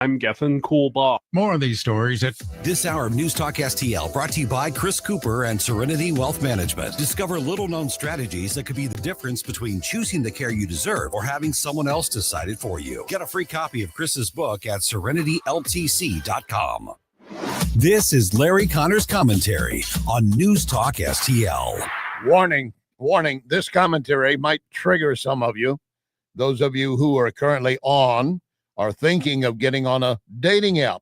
I'm guessing cool ball. More of these stories at This hour of News Talk STL brought to you by Chris Cooper and Serenity Wealth Management. Discover little-known strategies that could be the difference between choosing the care you deserve or having someone else decide it for you. Get a free copy of Chris's book at serenityltc.com. This is Larry Connor's commentary on News Talk STL. Warning, this commentary might trigger some of you. Those of you who are currently on are thinking of getting on a dating app.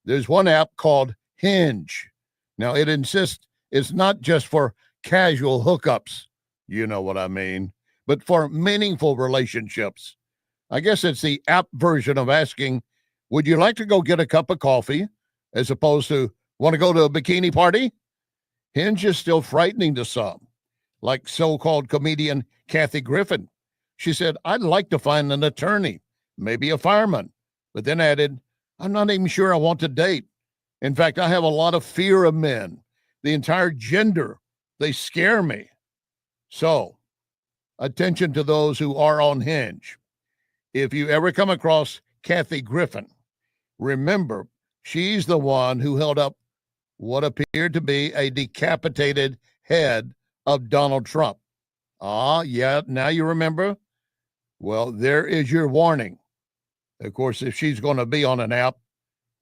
There's one app called Hinge. Now, it insists it's not just for casual hookups, you know what I mean, but for meaningful relationships. I guess it's the app version of asking, would you like to go get a cup of coffee, as opposed to, want to go to a bikini party? Hinge is still frightening to some, like so-called comedian Kathy Griffin. She said, I'd like to find an attorney, maybe a fireman, but then added, I'm not even sure I want to date. In fact, I have a lot of fear of men. The entire gender, they scare me. So, attention to those who are on Hinge. If you ever come across Kathy Griffin, remember, she's the one who held up what appeared to be a decapitated head of Donald Trump. Yeah, now you remember? Well, there is your warning. Of course, if she's going to be on an app,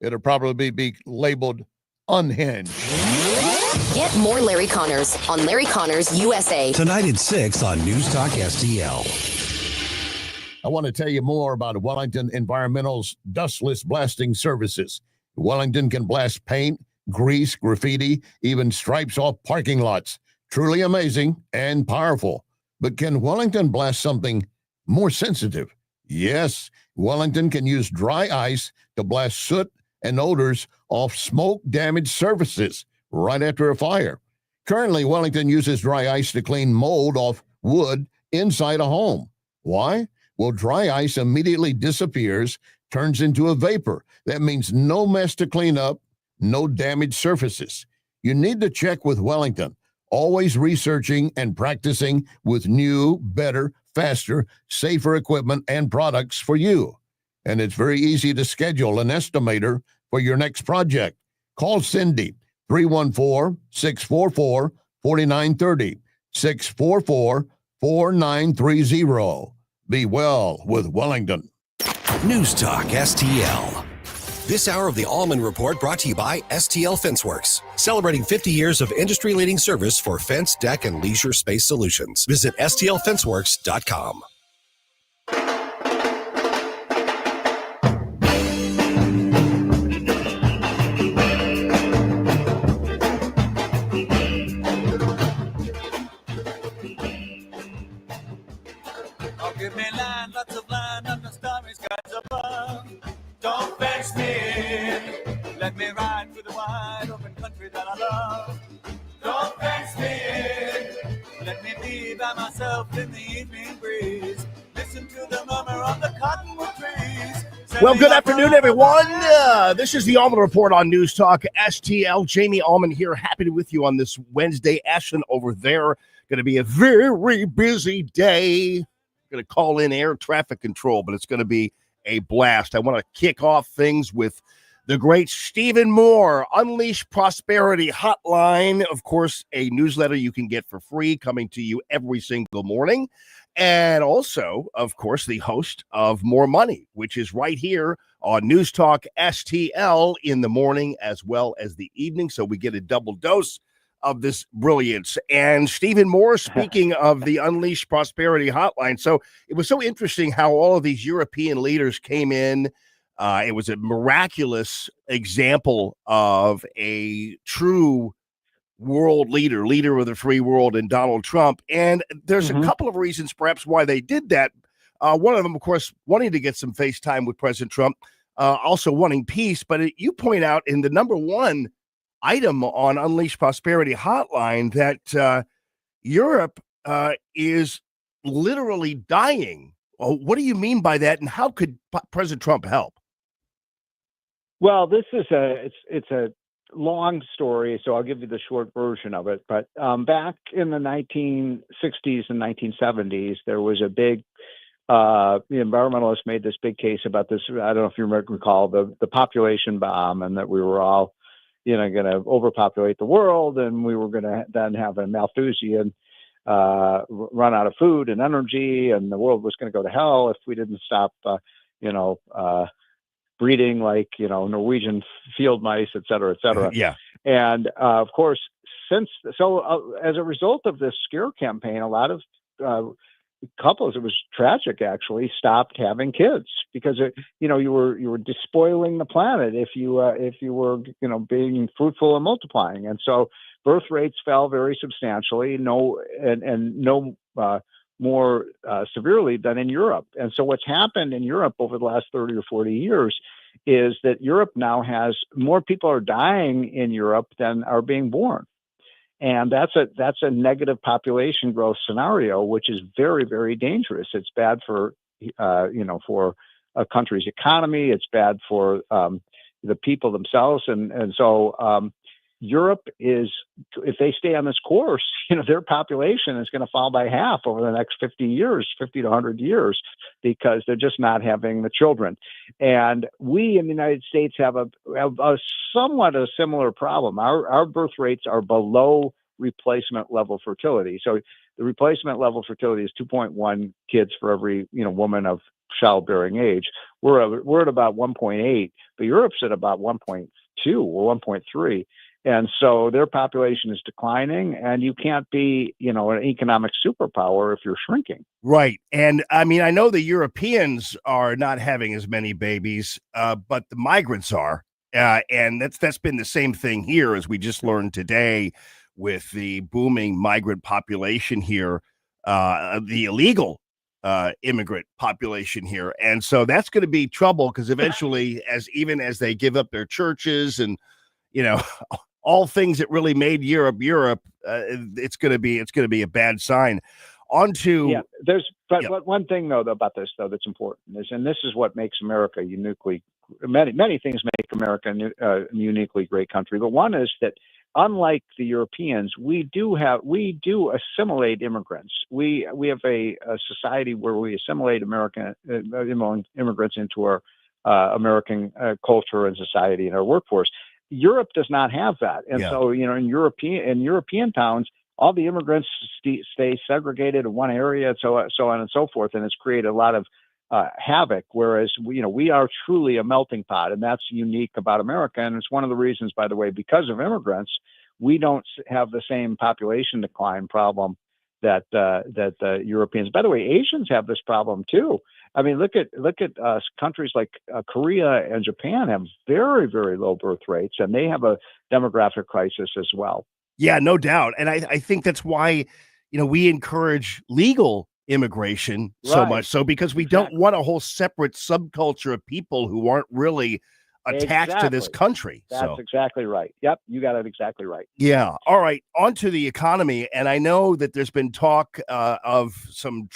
it'll probably be labeled unhinged. Get more Larry Connors on Larry Connors USA. Tonight at 6 on News Talk STL. I want to tell you more about Wellington Environmental's dustless blasting services. Wellington can blast paint, grease, graffiti, even stripes off parking lots. Truly amazing and powerful. But can Wellington blast something more sensitive? Yes, Wellington can use dry ice to blast soot and odors off smoke-damaged surfaces right after a fire. Currently, Wellington uses dry ice to clean mold off wood inside a home. Why? Well, dry ice immediately disappears, turns into a vapor. That means no mess to clean up, no damaged surfaces. You need to check with Wellington, always researching and practicing with new, better, faster, safer equipment and products for you. And it's very easy to schedule an estimator for your next project. Call Cindy, 314-644-4930, 644-4930. Be well with Wellington. News Talk STL. This hour of the Allman Report brought to you by STL Fenceworks, celebrating 50 years of industry-leading service for fence, deck, and leisure space solutions. Visit stlfenceworks.com. Oh, give me land, lots of land, under starry skies above. Don't fence me in. Let me ride through the wide open country that I love. Don't fence me in. Let me be by myself in the evening breeze. Listen to the murmur of the cottonwood trees. Well, good afternoon, everyone. This is the Allman Report on News Talk STL. Jamie Allman here, happy to be with you on this Wednesday. Ashton over there, going to be a very busy day. Going to call in air traffic control, but it's going to be a blast. I want to kick off things with the great Stephen Moore, Unleash Prosperity Hotline. Of course, a newsletter you can get for free coming to you every single morning. And also, of course, the host of More Money, which is right here on News Talk STL in the morning as well as the evening. So we get a double dose of this brilliance. And Stephen Moore, speaking of the Unleash Prosperity Hotline. So it was so interesting how all of these European leaders came in. It was a miraculous example of a true world leader of the free world in Donald Trump. And there's a couple of reasons perhaps why they did that. One of them, of course, wanting to get some face time with President Trump, also wanting peace. But you point out in the number one item on Unleash Prosperity Hotline that Europe is literally dying. What do you mean by that, and how could President Trump help? Well, this is it's a long story, so I'll give you the short version of it. But back in the 1960s and 1970s, there was a big the environmentalists made this big case about this. I don't know if you recall the population bomb, and that we were all, going to overpopulate the world, and we were going to then have a Malthusian run out of food and energy, and the world was going to go to hell if we didn't stop, breeding like Norwegian field mice, et cetera, et cetera. Yeah. And of course, as a result of this scare campaign, a lot of couples, it was tragic actually, stopped having kids because you were despoiling the planet if you were being fruitful and multiplying, and so birth rates fell very substantially, no more severely than in Europe. And so what's happened in Europe over the last 30 or 40 years is that Europe now has more people are dying in Europe than are being born. And that's a negative population growth scenario, which is very, very dangerous. It's bad for for a country's economy. It's bad for the people themselves, and so Europe is, if they stay on this course, their population is going to fall by half over the next 50 to 100 years, because they're just not having the children. And we in the United States have a somewhat a similar problem. Our birth rates are below replacement level fertility. So the replacement level fertility is 2.1 kids for every woman of childbearing age. We're at about 1.8, but Europe's at about 1.2 or 1.3. And so their population is declining, and you can't be, an economic superpower if you're shrinking. Right. And I mean, I know the Europeans are not having as many babies, but the migrants are. And that's been the same thing here, as we just learned today, with the booming migrant population here, the illegal immigrant population here. And so that's going to be trouble, because eventually, even as they give up their churches and, all things that really made Europe, it's going to be a bad sign. But one thing though about this that's important is, and this is what makes America uniquely, many things make America a uniquely great country, but one is that unlike the Europeans, we do assimilate immigrants. We have a society where we assimilate immigrants into our American culture and society and our workforce. Europe does not have that, and so in European towns, all the immigrants stay segregated in one area, and so on and so forth, and it's created a lot of havoc. Whereas we are truly a melting pot, and that's unique about America, and it's one of the reasons, by the way, because of immigrants, we don't have the same population decline problem that the Europeans. By the way, Asians have this problem too. I mean, look at countries like Korea and Japan have very, very low birth rates, and they have a demographic crisis as well. Yeah, no doubt. And I think that's why, we encourage legal immigration so much so, because we don't want a whole separate subculture of people who aren't really attached to this country. That's exactly right. Yep, you got it exactly right. Yeah. All right. On to the economy. And I know that there's been talk of some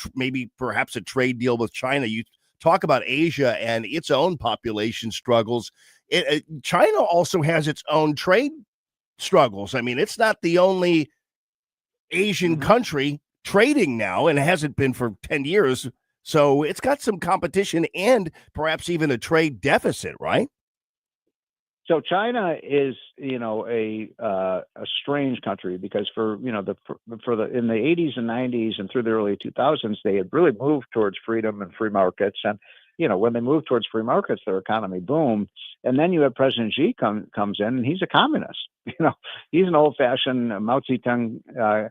perhaps a trade deal with China. You talk about Asia and its own population struggles. China also has its own trade struggles. I mean, it's not the only Asian country trading now, and it hasn't been for 10 years. So it's got some competition and perhaps even a trade deficit, right? So China is, a strange country, because in the 80s and 90s and through the early 2000s, they had really moved towards freedom and free markets. And, when they moved towards free markets, their economy boomed. And then you have President Xi comes in, and he's a communist. He's an old-fashioned Mao Zedong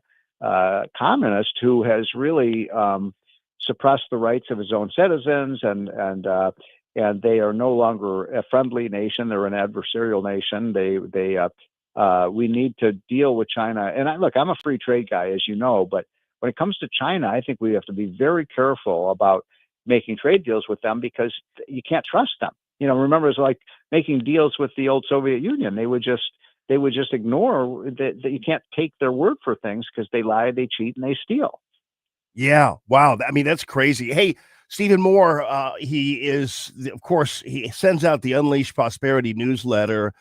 communist who has really suppressed the rights of his own citizens, and they are no longer a friendly nation. They're an adversarial nation. We need to deal with China. And I'm a free trade guy, as you know, but when it comes to China, I think we have to be very careful about making trade deals with them, because you can't trust them. Remember, it's like making deals with the old Soviet Union. They would just ignore that you can't take their word for things, because they lie, they cheat, and they steal. Yeah. Wow. I mean, that's crazy. Hey, Stephen Moore, he sends out the Unleash Prosperity newsletter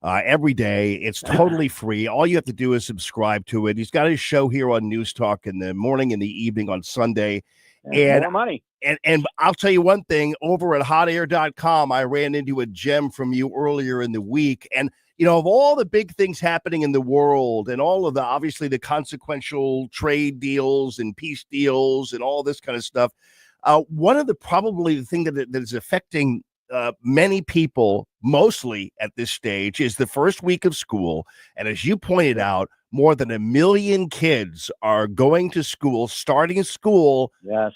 every day. It's totally free. All you have to do is subscribe to it. He's got his show here on News Talk in the morning and the evening on Sunday. And more money. And I'll tell you one thing, over at hotair.com, I ran into a gem from you earlier in the week. And, of all the big things happening in the world and all of the, obviously, the consequential trade deals and peace deals and all this kind of stuff, one of probably the thing that is affecting many people mostly at this stage is the first week of school. And as you pointed out, more than 1 million kids are going to school, starting school, Yes,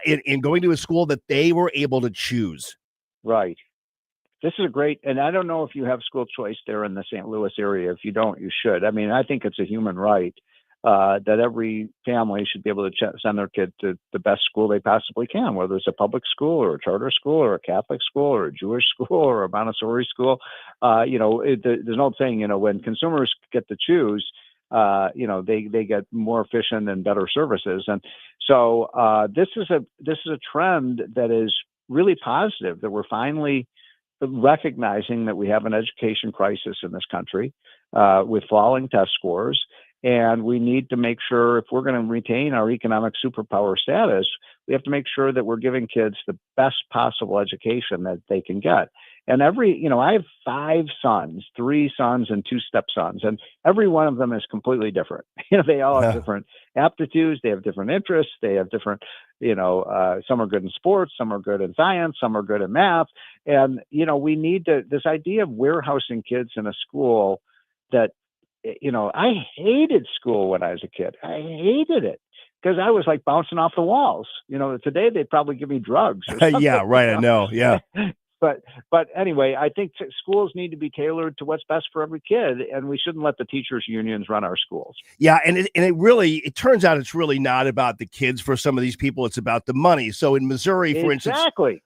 in going to a school that they were able to choose. right. This is a great, and I don't know if you have school choice there in the St. Louis area. If you don't, you should. I mean, I think it's a human right that every family should be able to send their kid to the best school they possibly can, whether it's a public school or a charter school or a Catholic school or a Jewish school or a Montessori school. There's an old saying, when consumers get to choose, they get more efficient and better services. And so this is a trend that is really positive, that we're finally recognizing that we have an education crisis in this country with falling test scores. And we need to make sure, if we're going to retain our economic superpower status, we have to make sure that we're giving kids the best possible education that they can get. And I have 5 sons, 3 sons and 2 stepsons, and every one of them is completely different. They all have different aptitudes, they have different interests, they have different, some are good in sports, some are good in science, some are good in math. And, we need this idea of warehousing kids in a school that, I hated school when I was a kid. I hated it because I was like bouncing off the walls. Today they'd probably give me drugs. Or something, Yeah, right. I know. Yeah. But anyway, I think schools need to be tailored to what's best for every kid, and we shouldn't let the teachers' unions run our schools. Yeah, and it turns out it's really not about the kids for some of these people. It's about the money. So in Missouri, for instance,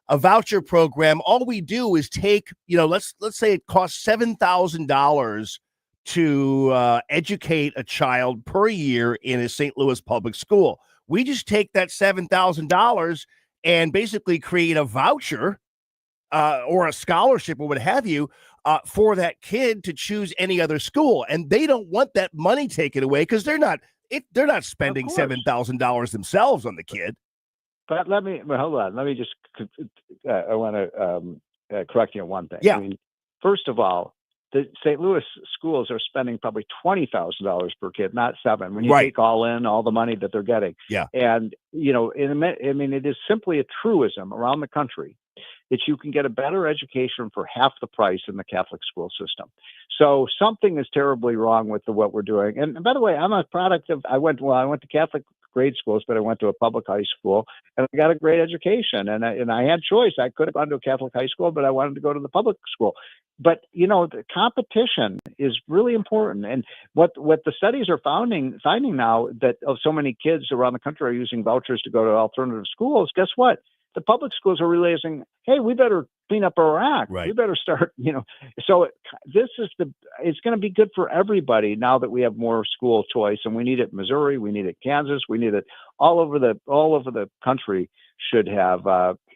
a voucher program, all we do is take, let's say it costs $7,000 to educate a child per year in a St. Louis public school. We just take that $7,000 and basically create a voucher or a scholarship or what have you for that kid to choose any other school. And they don't want that money taken away because they're not spending $7,000 themselves on the kid. But hold on. Let me just, I want to correct you on one thing. Yeah. I mean, first of all, the St. Louis schools are spending probably $20,000 per kid, not $7,000. When you take all in all the money that they're getting, yeah. And it is simply a truism around the country that you can get a better education for half the price in the Catholic school system. So something is terribly wrong with what we're doing. And by the way, I'm a product of I went to Catholic grade schools, but I went to a public high school and I got a great education. And I had choice. I could have gone to a Catholic high school, but I wanted to go to the public school. But the competition is really important. And what the studies are finding now, that of so many kids around the country are using vouchers to go to alternative schools, guess what? The public schools are realizing, hey, we better clean up our act. Right. We better start, So it's going to be good for everybody now that we have more school choice, and we need it in Missouri, we need it in Kansas, we need it all over the country. Should have.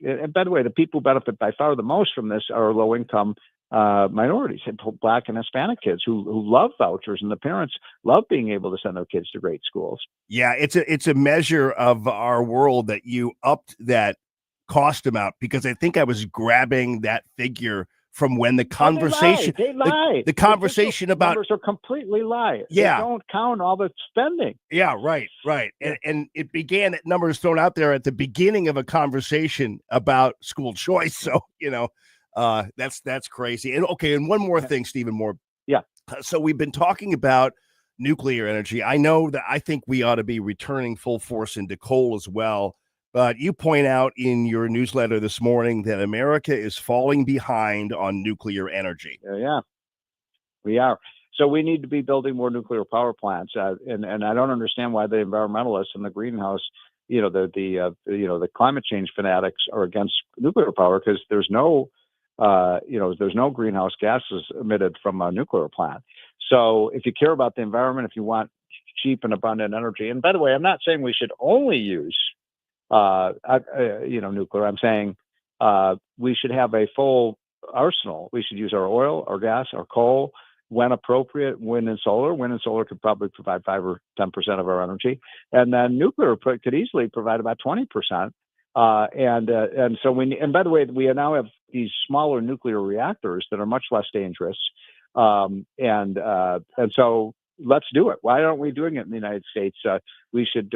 And by the way, the people who benefit by far the most from this are low income minorities, Black and Hispanic kids who love vouchers, and the parents love being able to send their kids to great schools. Yeah, it's a measure of our world that you upped that cost amount, because I think I was grabbing that figure from when the conversation they lie. The conversation about numbers are completely lie. Yeah. They don't count all the spending. Yeah, right. Yeah. And it began at numbers thrown out there at the beginning of a conversation about school choice. So, that's crazy. And okay, and one more thing, Stephen Moore. Yeah. So we've been talking about nuclear energy. I know that I think we ought to be returning full force into coal as well. But you point out in your newsletter this morning that America is falling behind on nuclear energy. Yeah, we are. So we need to be building more nuclear power plants. And I don't understand why the environmentalists and the greenhouse, the climate change fanatics are against nuclear power, because there's no greenhouse gases emitted from a nuclear plant. So if you care about the environment, if you want cheap and abundant energy, and by the way, I'm not saying we should only use nuclear. I'm saying we should have a full arsenal. We should use our oil, our gas, our coal, when appropriate, wind and solar. Wind and solar could probably provide 5 or 10% of our energy, and then nuclear could easily provide about 20%. And so and by the way, we now have these smaller nuclear reactors that are much less dangerous. And so let's do it. Why aren't we doing it in the United States? We should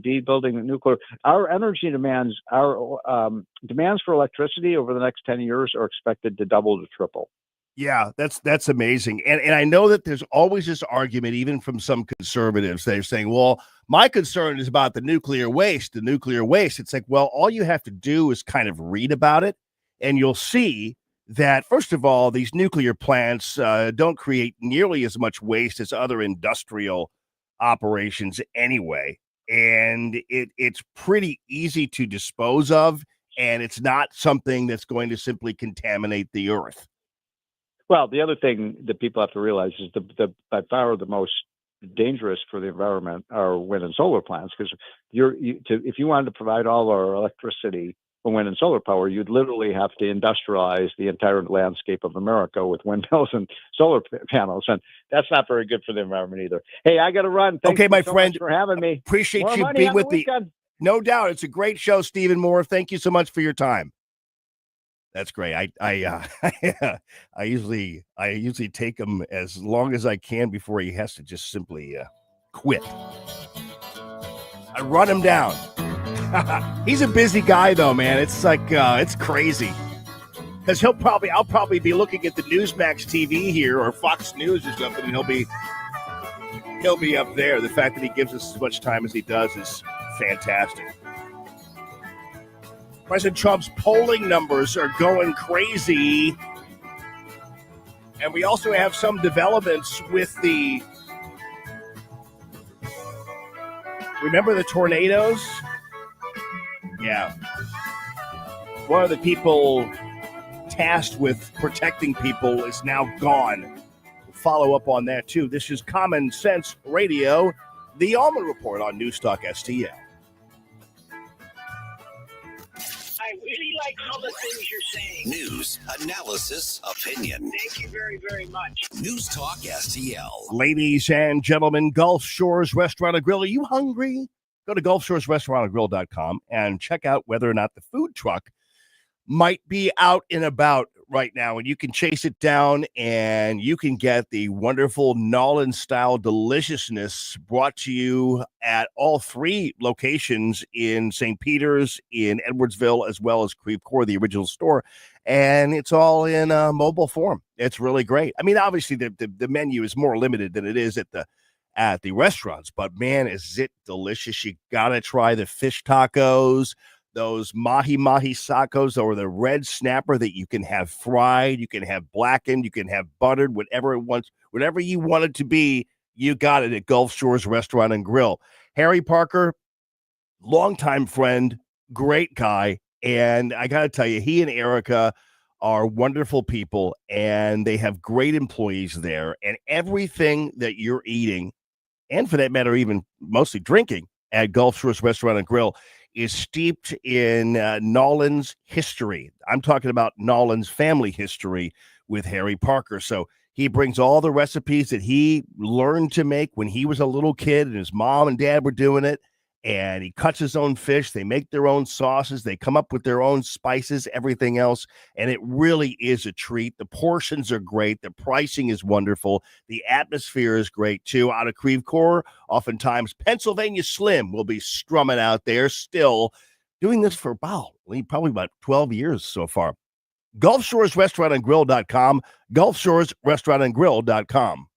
be building nuclear. Our energy demands, our demands for electricity over the next 10 years are expected to double to triple. Yeah, that's amazing. And I know that there's always this argument, even from some conservatives, they're saying, well, my concern is about the nuclear waste. It's like, well, all you have to do is kind of read about it, and you'll see that, first of all, these nuclear plants don't create nearly as much waste as other industrial operations anyway. And it's pretty easy to dispose of, and it's not something that's going to simply contaminate the earth. Well, the other thing that people have to realize is the by far the most dangerous for the environment are wind and solar plants, because if you wanted to provide all our electricity from wind and solar power, you'd literally have to industrialize the entire landscape of America with windmills and solar panels, and that's not very good for the environment either. Hey, I got to run. Thank you so much for having me. Appreciate More you money being on with the me. weekend. No doubt, it's a great show, Stephen Moore. Thank you so much for your time. That's great. I usually take him as long as I can before he has to just simply quit. I run him down. He's a busy guy though, man. It's like it's crazy. Because I'll probably be looking at the Newsmax TV here or Fox News or something, and he'll be up there. The fact that he gives us as much time as he does is fantastic. President Trump's polling numbers are going crazy. And we also have some developments with remember the tornadoes? Yeah. One of the people tasked with protecting people is now gone. We'll follow up on that too. This is Common Sense Radio, the Allman Report on Newstalk STL. I really like all the things you're saying. News, analysis, opinion. Thank you very, very much. News Talk STL. Ladies and gentlemen, Gulf Shores Restaurant and Grill. Are you hungry? Go to GulfShoresRestaurantandGrill.com and check out whether or not the food truck might be out and about right now. And you can chase it down and you can get the wonderful Nolan-style deliciousness brought to you at all 3 locations in St. Peter's, in Edwardsville, as well as Creve Coeur, the original store. And it's all in mobile form. It's really great. I mean, obviously, the menu is more limited than it is at the restaurants. But, man, is it delicious. You got to try the fish tacos, those mahi-mahi tacos, or the red snapper that you can have fried, you can have blackened, you can have buttered, whatever you want it to be, you got it at Gulf Shores Restaurant and Grill. Harry Parker, longtime friend, great guy, and I got to tell you, he and Erica are wonderful people, and they have great employees there, and everything that you're eating, and for that matter, even mostly drinking at Gulf Shores Restaurant and Grill, is steeped in Nolan's history. I'm talking about Nolan's family history with Harry Parker. So he brings all the recipes that he learned to make when he was a little kid and his mom and dad were doing it. And he cuts his own fish. They make their own sauces. They come up with their own spices, everything else. And it really is a treat. The portions are great. The pricing is wonderful. The atmosphere is great, too. Out of Creve Coeur, oftentimes Pennsylvania Slim will be strumming out there, still doing this for probably about 12 years so far. Gulf Shores Restaurant and Grill.com. Gulf Shores Restaurant and Grill.com.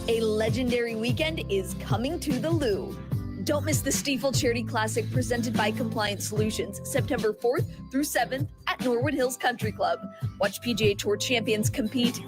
A legendary weekend is coming to the Lou. Don't miss the Stiefel Charity Classic presented by Compliance Solutions, September 4th through 7th at Norwood Hills Country Club. Watch PGA Tour champions compete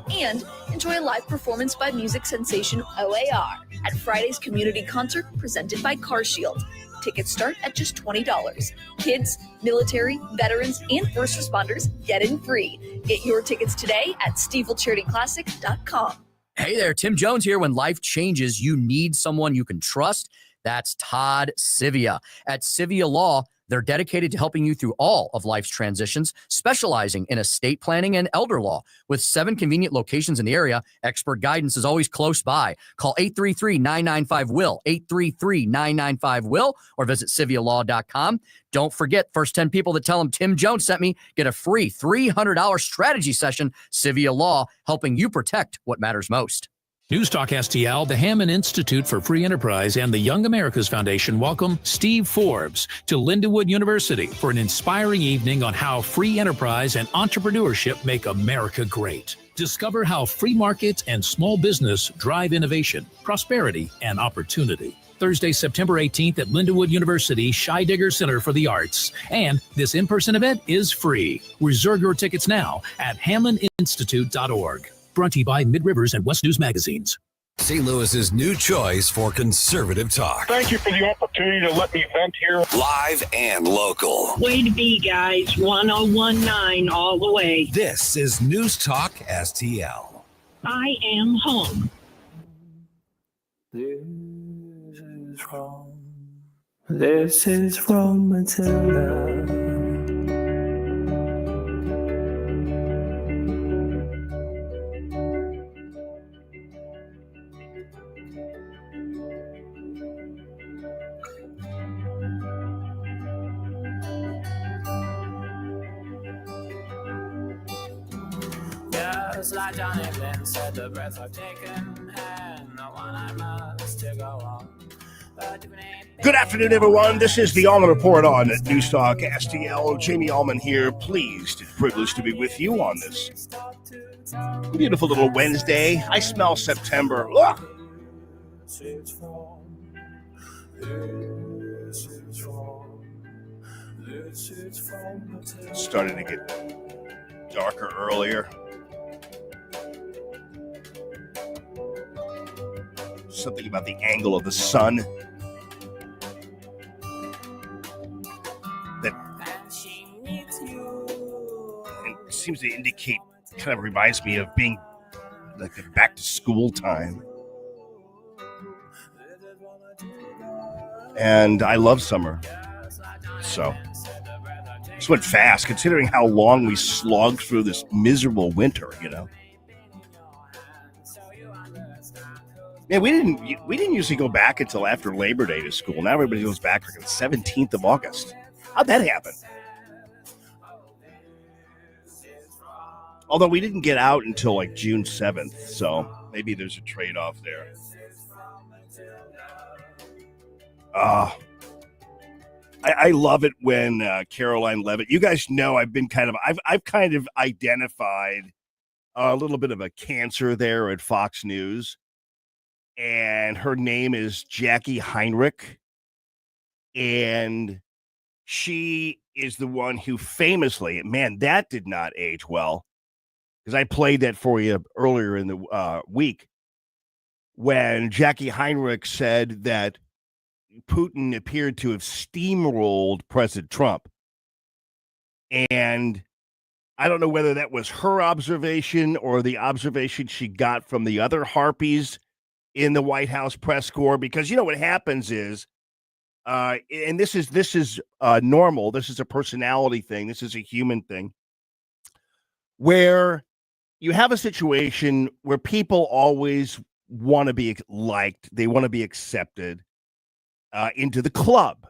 and enjoy a live performance by music sensation OAR at Friday's community concert presented by CarShield. Tickets start at just $20. Kids, military, veterans, and first responders get in free. Get your tickets today at StiefelCharityClassic.com. Hey there, Tim Jones here. When life changes, you need someone you can trust. That's Todd Sivia. At Sivia Law, They're dedicated to helping you through all of life's transitions, specializing in estate planning and elder law. With 7 convenient locations in the area, expert guidance is always close by. Call 833-995-WILL, 833-995-WILL, or visit civialaw.com. Don't forget, first 10 people that tell them Tim Jones sent me get a free $300 strategy session. Civia Law, helping you protect what matters most. News Talk STL, the Hammond Institute for Free Enterprise, and the Young America's Foundation welcome Steve Forbes to Lindenwood University for an inspiring evening on how free enterprise and entrepreneurship make America great. Discover how free markets and small business drive innovation, prosperity, and opportunity. Thursday, September 18th at Lindenwood University Scheidegger Center for the Arts. And this in-person event is free. Reserve your tickets now at hammondinstitute.org. Brought to you by Mid-Rivers and West News Magazines. St. Louis's new choice for conservative talk. Thank you for the opportunity to let me vent here. Live and local. Way to be, guys. 1019 all the way. This is News Talk STL. I am home. This is from Matilda. Like Johnny Flynn said, the breath I've taken and the one I must to go on. Good afternoon, everyone. This is the Allman Report on News Talk STL. Jamie Allman here. Pleased and privileged to be with you on this beautiful little Wednesday. I smell September. Ugh. Starting to get darker earlier. Something about the angle of the sun that it seems to indicate, kind of reminds me of being like the back to school time. And I love summer. So this went fast considering how long we slogged through this miserable winter, you know. Yeah, we didn't usually go back until after Labor Day to school. Now everybody goes back like the 17th of August. How'd that happen? Although we didn't get out until like June 7th, so maybe there's a trade-off there. I love it when Caroline Levitt. You guys know I've kind of identified a little bit of a cancer there at Fox News. And her name is Jackie Heinrich. And she is the one who famously, man, that did not age well. Because I played that for you earlier in the week. When Jackie Heinrich said that Putin appeared to have steamrolled President Trump. And I don't know whether that was her observation or the observation she got from the other harpies in the White House press corps, because you know what happens is, and this is normal. This is a personality thing. This is a human thing, where you have a situation where people always want to be liked. They want to be accepted into the club,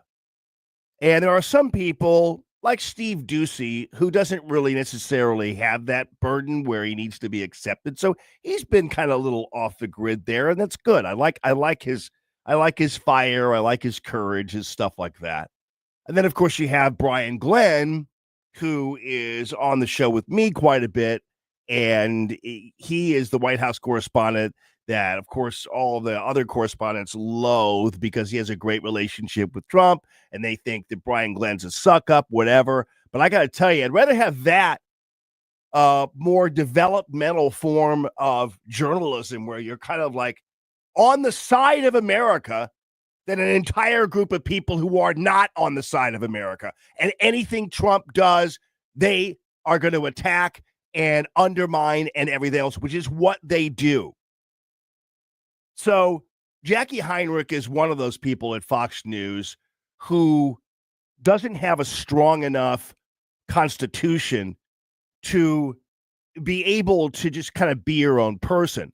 and there are some people like Steve Ducey, who doesn't really necessarily have that burden where he needs to be accepted. So he's been kind of a little off the grid there, and that's good. I like his fire, I like his courage, his stuff like that. And then of course you have Brian Glenn, who is on the show with me quite a bit, and he is the White House correspondent that, of course, all the other correspondents loathe because he has a great relationship with Trump, and they think that Brian Glenn's a suck-up, whatever. But I got to tell you, I'd rather have that more developmental form of journalism where you're kind of like on the side of America than an entire group of people who are not on the side of America. And anything Trump does, they are going to attack and undermine and everything else, which is what they do. So Jackie Heinrich is one of those people at Fox News who doesn't have a strong enough constitution to be able to just kind of be her own person.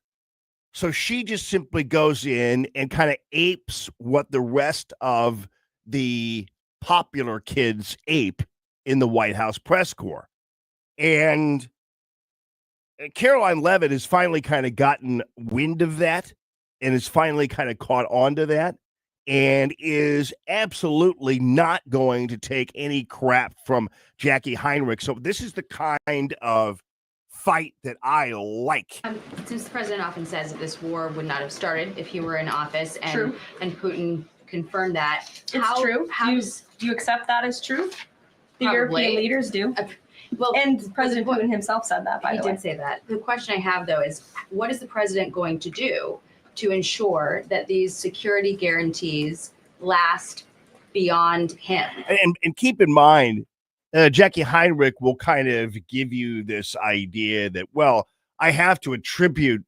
So she just simply goes in and kind of apes what the rest of the popular kids ape in the White House press corps. And Caroline Leavitt has finally kind of gotten wind of that and has finally kind of caught on to that and is absolutely not going to take any crap from Jackie Heinrich. So this is the kind of fight that I like. Since the president often says that this war would not have started if he were in office, and True. and Putin confirmed that. It's true. Do you accept that as true? The European leaders do. Well, and President Putin himself said that, by the way. He did say that. The question I have, though, is what is the president going to do to ensure that these security guarantees last beyond him? And keep in mind, Jackie Heinrich will kind of give you this idea that, well, I have to attribute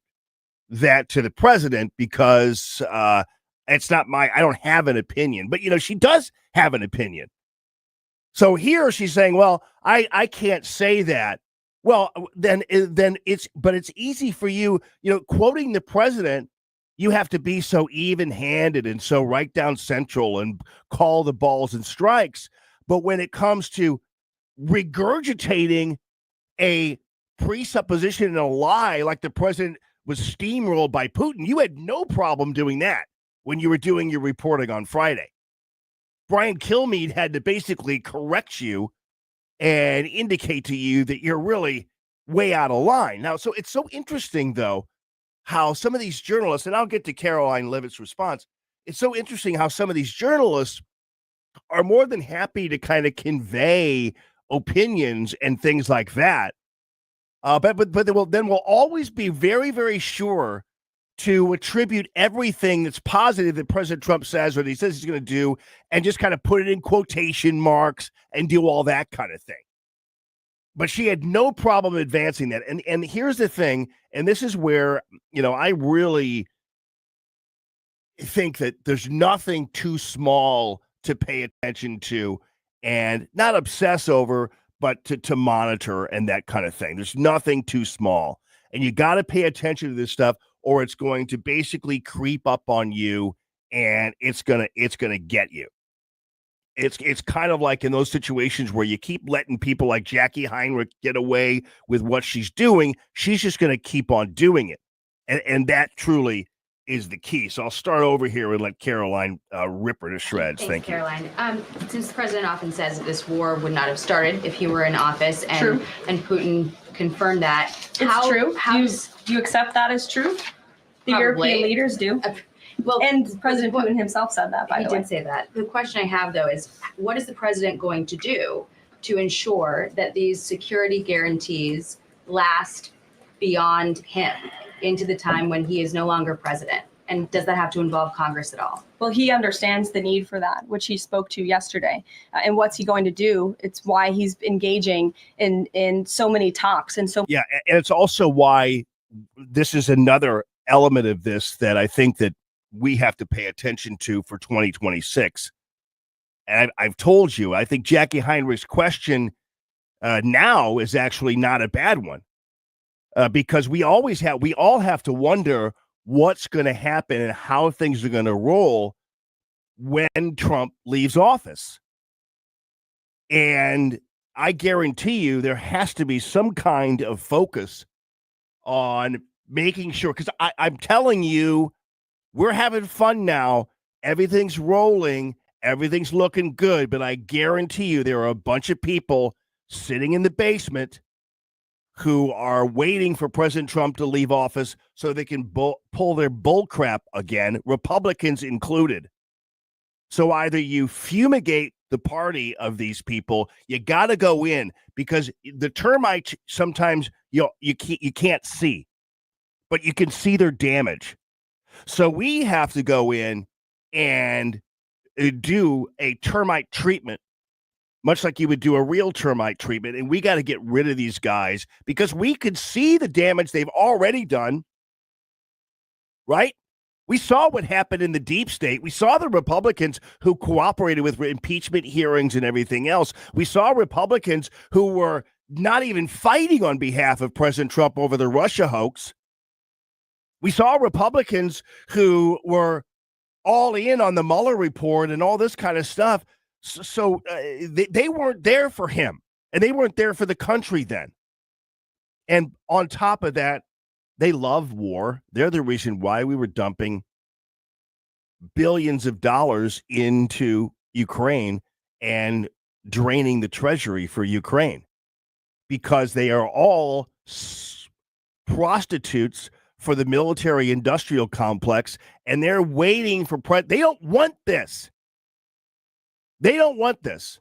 that to the president because it's not I don't have an opinion. But, she does have an opinion. So here she's saying, well, I can't say that. Well, then it's easy for you, quoting the president, you have to be so even-handed and so right down central and call the balls and strikes. But when it comes to regurgitating a presupposition and a lie like the president was steamrolled by Putin, you had no problem doing that when you were doing your reporting on Friday. Brian Kilmeade had to basically correct you and indicate to you that you're really way out of line. Now, so it's so interesting, though, how some of these journalists, and I'll get to Caroline Leavitt's response, it's so interesting how some of these journalists are more than happy to kind of convey opinions and things like that. But they will always be very, very sure to attribute everything that's positive that President Trump says or that he says he's going to do and just kind of put it in quotation marks and do all that kind of thing. But she had no problem advancing that. And here's the thing, and this is where, I really think that there's nothing too small to pay attention to and not obsess over, but to monitor and that kind of thing. There's nothing too small. And you got to pay attention to this stuff or it's going to basically creep up on you and it's going to get you. It's kind of like in those situations where you keep letting people like Jackie Heinrich get away with what she's doing. She's just going to keep on doing it. And that truly is the key. So I'll start over here and let Caroline rip her to shreds. Thank you. Caroline. Since the president often says that this war would not have started if he were in office, and Putin confirmed that. It's true. Do you accept that as true? The European leaders do. And President Putin himself said that, by the way. He did say that. The question I have, though, is what is the president going to do to ensure that these security guarantees last beyond him into the time when he is no longer president? And does that have to involve Congress at all? Well, he understands the need for that, which he spoke to yesterday. And what's he going to do? It's why he's engaging in so many talks. And so, yeah, and it's also why this is another element of this that I think that we have to pay attention to for 2026. And I've told you, I think Jackie Heinrich's question now is actually not a bad one because we all have to wonder what's going to happen and how things are going to roll when Trump leaves office. And I guarantee you there has to be some kind of focus on making sure, because I'm telling you, we're having fun now. Everything's rolling. Everything's looking good. But I guarantee you there are a bunch of people sitting in the basement who are waiting for President Trump to leave office so they can pull their bull crap again, Republicans included. So either you fumigate the party of these people, you got to go in because the termites sometimes you can't see, but you can see their damage. So we have to go in and do a termite treatment, much like you would do a real termite treatment. And we got to get rid of these guys because we could see the damage they've already done, right? We saw what happened in the deep state. We saw the Republicans who cooperated with impeachment hearings and everything else. We saw Republicans who were not even fighting on behalf of President Trump over the Russia hoax. We saw Republicans who were all in on the Mueller report and all this kind of stuff. So they weren't there for him, and they weren't there for the country then. And on top of that, they love war. They're the reason why we were dumping billions of dollars into Ukraine and draining the treasury for Ukraine, because they are all prostitutes for the military industrial complex, and they're waiting for they don't want this. They don't want this.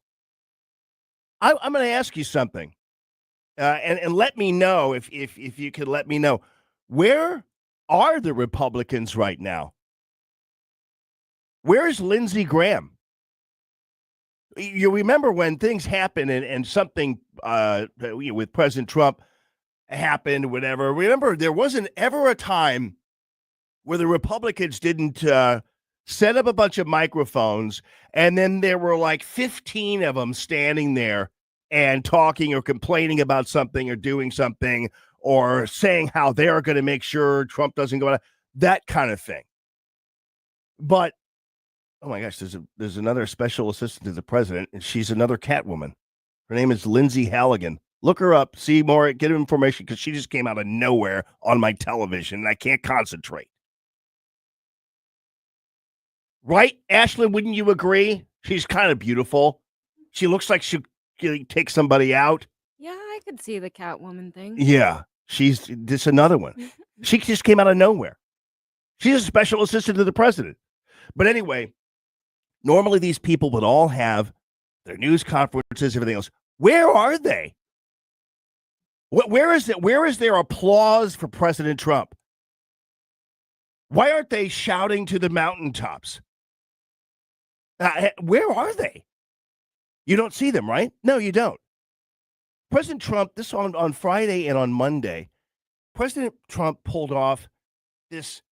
I'm going to ask you something, and let me know if you could let me know, where are the Republicans right now? Where's Lindsey Graham? You remember when things happened and something with President Trump happened, whatever. Remember, there wasn't ever a time where the Republicans didn't set up a bunch of microphones, and then there were like 15 of them standing there and talking or complaining about something or doing something or saying how they're going to make sure Trump doesn't go out, that kind of thing. But, oh my gosh, there's another special assistant to the president, and she's another Catwoman. Her name is Lindsay Halligan. Look her up, see more, get information, because she just came out of nowhere on my television, and I can't concentrate. Right, Ashlyn, wouldn't you agree? She's kind of beautiful. She looks like she'll take somebody out. Yeah, I could see the Catwoman thing. Yeah, she's just another one. She just came out of nowhere. She's a special assistant to the president. But anyway, normally these people would all have their news conferences, everything else. Where are they? Where is it? Where is their applause for President Trump? Why aren't they shouting to the mountaintops? Where are they? You don't see them, right? No, you don't. President Trump, this on Friday and on Monday, President Trump pulled off this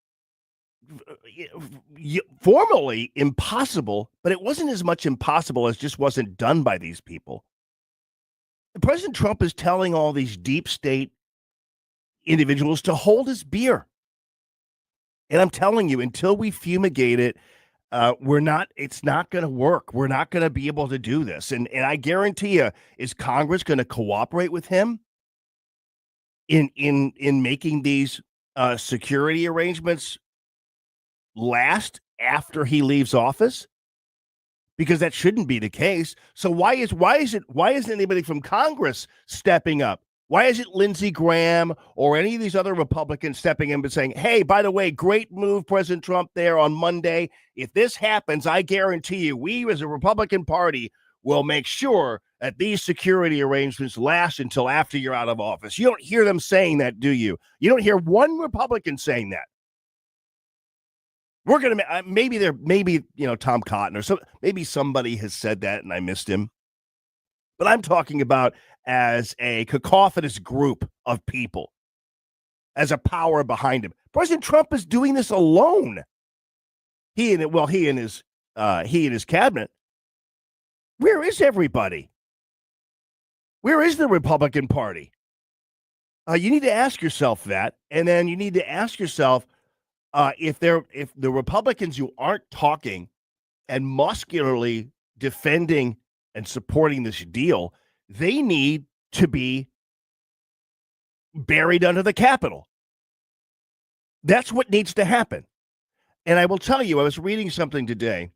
formally impossible, but it wasn't as much impossible as just wasn't done by these people. President Trump is telling all these deep state individuals to hold his beer. And I'm telling you, until we fumigate it, it's not going to work. We're not going to be able to do this. And I guarantee you, is Congress going to cooperate with him in making these security arrangements last after he leaves office? Because that shouldn't be the case. So why isn't anybody from Congress stepping up? Why isn't Lindsey Graham or any of these other Republicans stepping in and saying, hey, by the way, great move, President Trump, there on Monday. If this happens, I guarantee you, we as a Republican Party will make sure that these security arrangements last until after you're out of office. You don't hear them saying that, do you? You don't hear one Republican saying that. We're going to maybe Tom Cotton or maybe somebody has said that and I missed him. But I'm talking about as a cacophonous group of people, as a power behind him. President Trump is doing this alone. He and his cabinet. Where is everybody? Where is the Republican Party? You need to ask yourself that, and then you need to ask yourself, if the Republicans who aren't talking and muscularly defending and supporting this deal, they need to be buried under the Capitol. That's what needs to happen. And I will tell you, I was reading something today,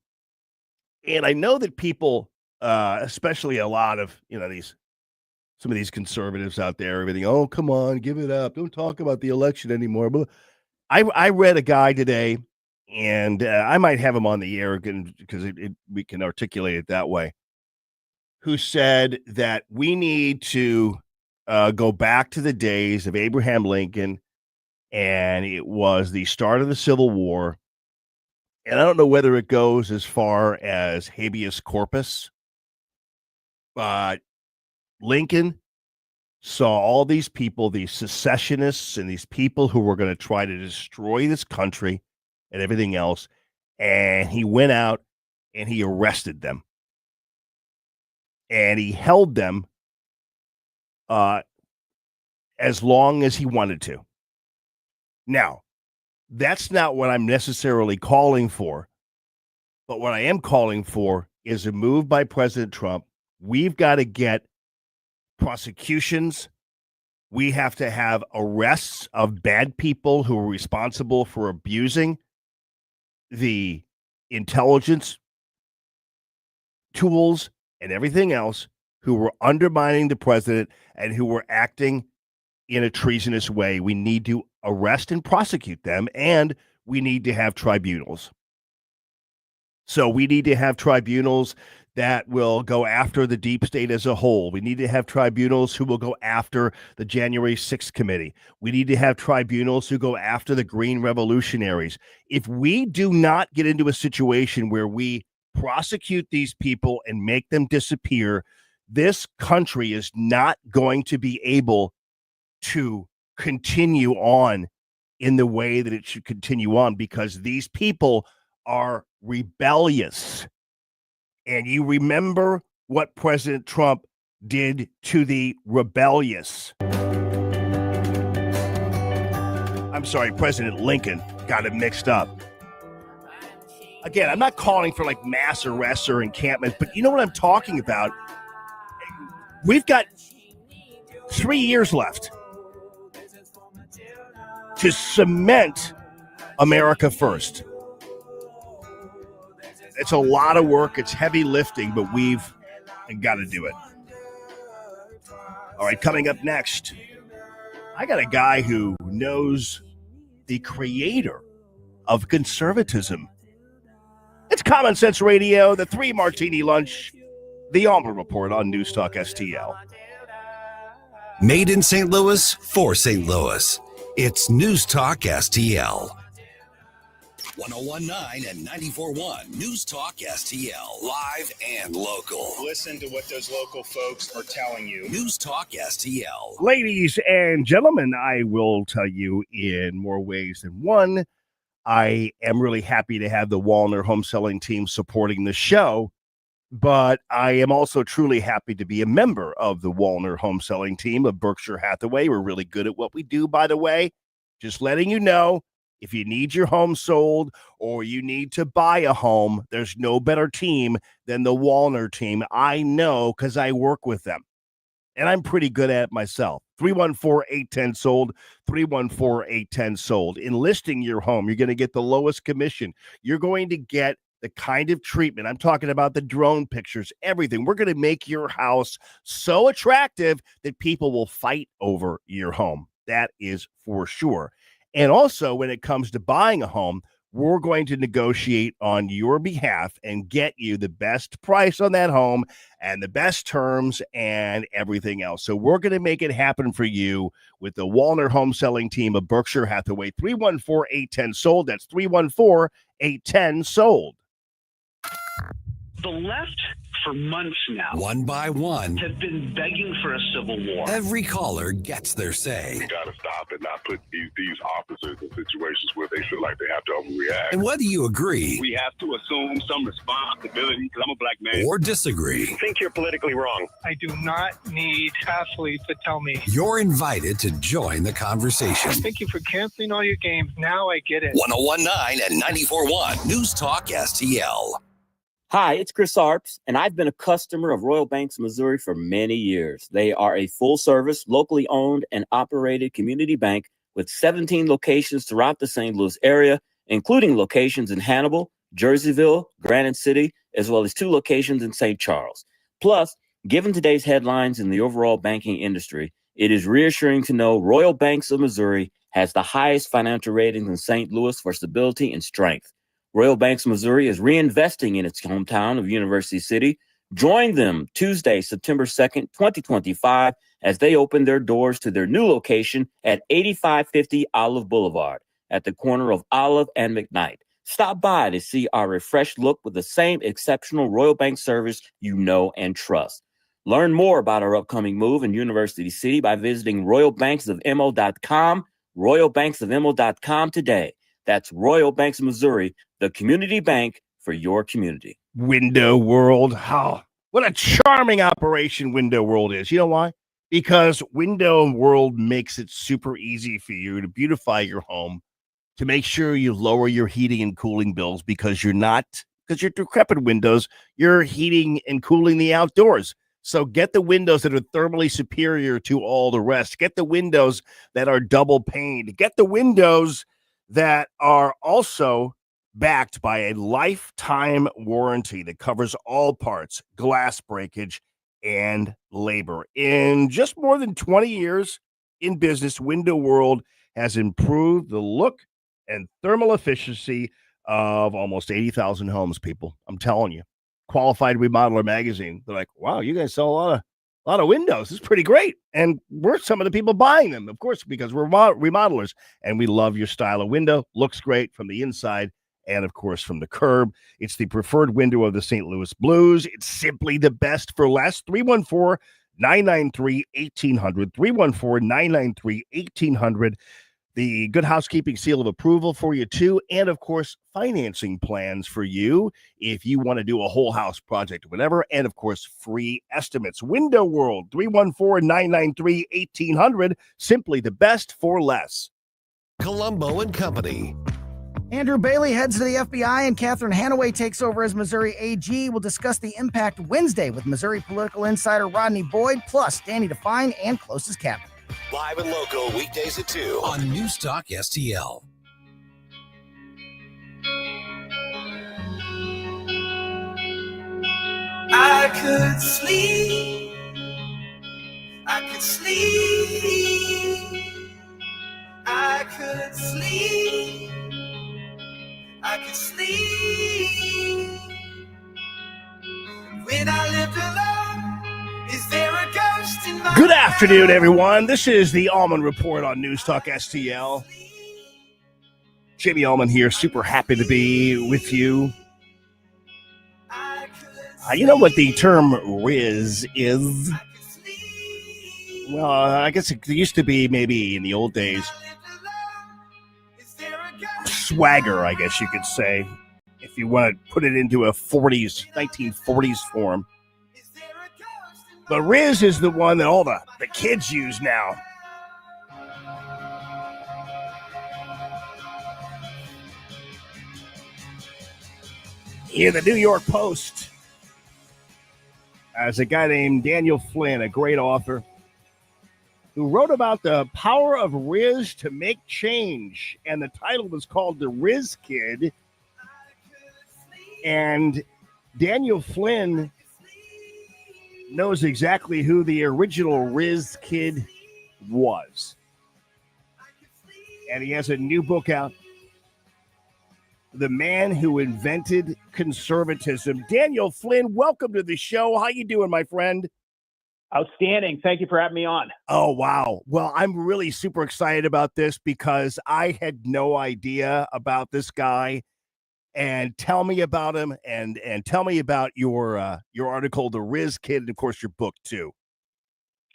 and I know that people, especially a lot of some of these conservatives out there, everything. Oh, come on, give it up! Don't talk about the election anymore. But I read a guy today, and I might have him on the air because we can articulate it that way, who said that we need to go back to the days of Abraham Lincoln, and it was the start of the Civil War. And I don't know whether it goes as far as habeas corpus, but Lincoln saw all these people, these secessionists and these people who were going to try to destroy this country and everything else. And he went out and he arrested them. And he held them as long as he wanted to. Now, that's not what I'm necessarily calling for. But what I am calling for is a move by President Trump. We've got to get prosecutions. We have to have arrests of bad people who are responsible for abusing the intelligence tools and everything else, who were undermining the president and who were acting in a treasonous way. We need to arrest and prosecute them, and we need to have tribunals. So we need to have tribunals that will go after the deep state as a whole. We need to have tribunals who will go after the January 6th committee. We need to have tribunals who go after the Green Revolutionaries. If we do not get into a situation where we prosecute these people and make them disappear, this country is not going to be able to continue on in the way that it should continue on, because these people are rebellious. And you remember what President Trump did to the rebellious. I'm sorry, President Lincoln got it mixed up. Again, I'm not calling for like mass arrests or encampments, but you know what I'm talking about? We've got 3 years left to cement America first. It's a lot of work. It's heavy lifting, but we've got to do it. All right, coming up next, I got a guy who knows the creator of conservatism. It's Common Sense Radio, the 3 Martini Lunch, the Allman Report on News Talk STL. Made in St. Louis for St. Louis. It's News Talk STL. 1019 and 94.1 News Talk STL. Live and local. Listen to what those local folks are telling you. News Talk STL. Ladies and gentlemen, I will tell you in more ways than one, I am really happy to have the Wallner home selling team supporting the show, but I am also truly happy to be a member of the Wallner home selling team of Berkshire Hathaway. We're really good at what we do, by the way. Just letting you know, if you need your home sold or you need to buy a home, there's no better team than the Wallner team. I know because I work with them, and I'm pretty good at it myself. 314-810-SOLD, 314-810-SOLD. In listing your home, you're going to get the lowest commission. You're going to get the kind of treatment. I'm talking about the drone pictures, everything. We're going to make your house so attractive that people will fight over your home. That is for sure. And also, when it comes to buying a home, we're going to negotiate on your behalf and get you the best price on that home and the best terms and everything else. So we're going to make it happen for you with the Wallner home selling team of Berkshire Hathaway. 314-810-SOLD. That's 314-810-SOLD. The left, for months now, one by one, have been begging for a civil war. Every caller gets their say. We got to stop and not put these officers in situations where they feel like they have to overreact. And whether you agree, we have to assume some responsibility, because I'm a black man, or disagree, I think you're politically wrong. I do not need athletes to tell me. You're invited to join the conversation. Thank you for canceling all your games. Now I get it. 1019 and 94.1 News Talk STL. Hi, it's Chris Arps, and I've been a customer of Royal Banks, Missouri for many years. They are a full-service, locally owned and operated community bank with 17 locations throughout the St. Louis area, including locations in Hannibal, Jerseyville, Granite City, as well as 2 locations in St. Charles. Plus, given today's headlines in the overall banking industry, it is reassuring to know Royal Banks of Missouri has the highest financial ratings in St. Louis for stability and strength. Royal Banks, Missouri is reinvesting in its hometown of University City. Join them Tuesday, September 2nd, 2025, as they open their doors to their new location at 8550 Olive Boulevard at the corner of Olive and McKnight. Stop by to see our refreshed look with the same exceptional Royal Bank service you know and trust. Learn more about our upcoming move in University City by visiting royalbanksofmo.com, royalbanksofmo.com today. That's Royal Banks of Missouri, the community bank for your community. Window World. How what a charming operation Window World is. You know why? Because Window World makes it super easy for you to beautify your home, to make sure you lower your heating and cooling bills because you're decrepit windows, you're heating and cooling the outdoors. So get the windows that are thermally superior to all the rest. Get the windows that are double paned. Get the windows that are also backed by a lifetime warranty that covers all parts, glass breakage, and labor. In just more than 20 years in business, Window World has improved the look and thermal efficiency of almost 80,000 homes, people. I'm telling you. Qualified Remodeler magazine. They're like, wow, you guys sell a lot of windows. It's pretty great. And we're some of the people buying them, of course, because we're remodelers and we love your style of window. Looks great from the inside and, of course, from the curb. It's the preferred window of the St. Louis Blues. It's simply the best for less. 314-993-1800. 314-993-1800. The Good Housekeeping seal of approval for you, too. And, of course, financing plans for you if you want to do a whole house project or whatever. And, of course, free estimates. Window World, 314-993-1800. Simply the best for less. Colombo and Company. Andrew Bailey heads to the FBI and Catherine Hanaway takes over as Missouri AG. We'll discuss the impact Wednesday with Missouri political insider Rodney Boyd, plus Danny Define and Closest Cabinet. Live and local weekdays at 2 on News Talk STL. I could sleep. I could sleep. I could sleep. I could sleep. When I lived alone, is there a ghost in my Good afternoon, everyone. This is the Allman Report on News Talk STL. Jamie Allman here. Super happy to be with you. You know what the term Riz is? Well, I guess it used to be maybe in the old days swagger, I guess you could say, if you want to put it into a 1940s form. But Riz is the one that all the kids use now. In the New York Post, as a guy named Daniel Flynn, a great author, who wrote about the power of Riz to make change. And the title was called The Riz Kid. And Daniel Flynn knows exactly who the original Riz Kid was. And he has a new book out, The Man Who Invented Conservatism. Daniel Flynn, welcome to the show. How you doing, my friend? Outstanding. Thank you for having me on. Oh, wow. Well, I'm really super excited about this because I had no idea about this guy. And tell me about him and tell me about your article, The Riz Kid, and, of course, your book, too.